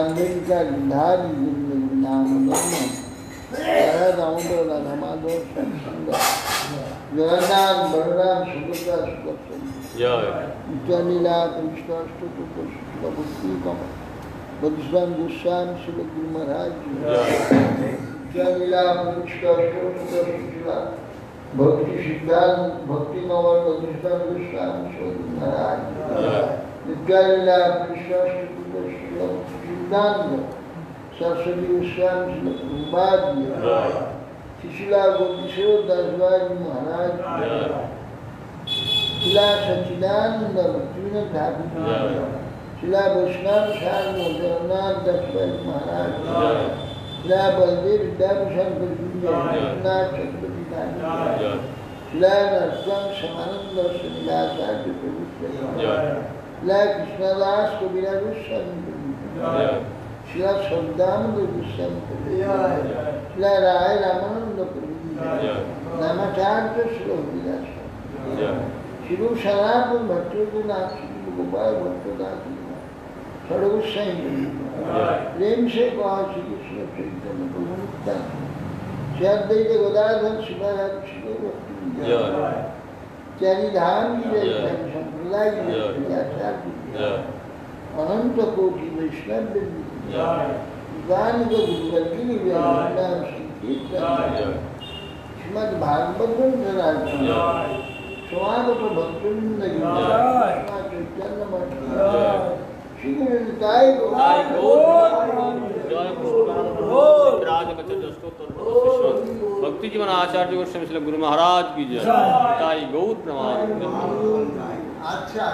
[SPEAKER 1] रामवेंका गिंधारी नाम राधा दामोदर राधा माधव श्याम सुंदर जगन्नाथ बलराम सुभद्रा सुदर्शन लीला कृष्ण भक्ति कम बदुस्वाम गोस्वामी शिल गुरु महाराज लीला कृष्ण भक्ति सिद्धांत भक्ति नवर बदुस्वाम गोस्वामी शिल गुरु महाराज लीला कृष्ण सिद्धांत सरस्वती गोस्वामी शिल प्रभुपाद शिशिला गोपीश्वर दासवाजी महाराज शिला सच्चिदानंद भक्तिविनोद ठाकुर शिला वैष्णव साधु जगन्नाथ दासवाजी महाराज शिला बलदेव विद्याभूषण जगन्नाथ छत्रपति ठाकुर शिला नरसिंह समानंद श्रीनिवासाचार्य प्रभु शिला कृष्णदास कबीरा गोस्वामी शिला शब्दानंद गोस्वामी शिला राय रामानंद प्रभु नामाचार्य शिला हरिदास शिलु सनातन भट्टनाथ गोपाल भट्टनाथ सर्वगोस्वामी प्रेम से कहा श्री कृष्ण चैतन्य प्रभु नित्यानंद श्री अद्वैत गदाधर शिवाचार्य शिव भक्ति चारि धाम की जय संप्रदाय की जय आचार्य अनंत कोटि वैष्णव गान को गुरुवर्गी की जय नाम संकीर्तन श्रीमद् भागवत समागत भक्तवृंद की चैतन्य मठ श्री गुरु निताय
[SPEAKER 3] भक्ति जीवन आचार्य गोस्वामी श्री गुरु महाराज की जय। गौर प्रमाण।
[SPEAKER 1] अच्छा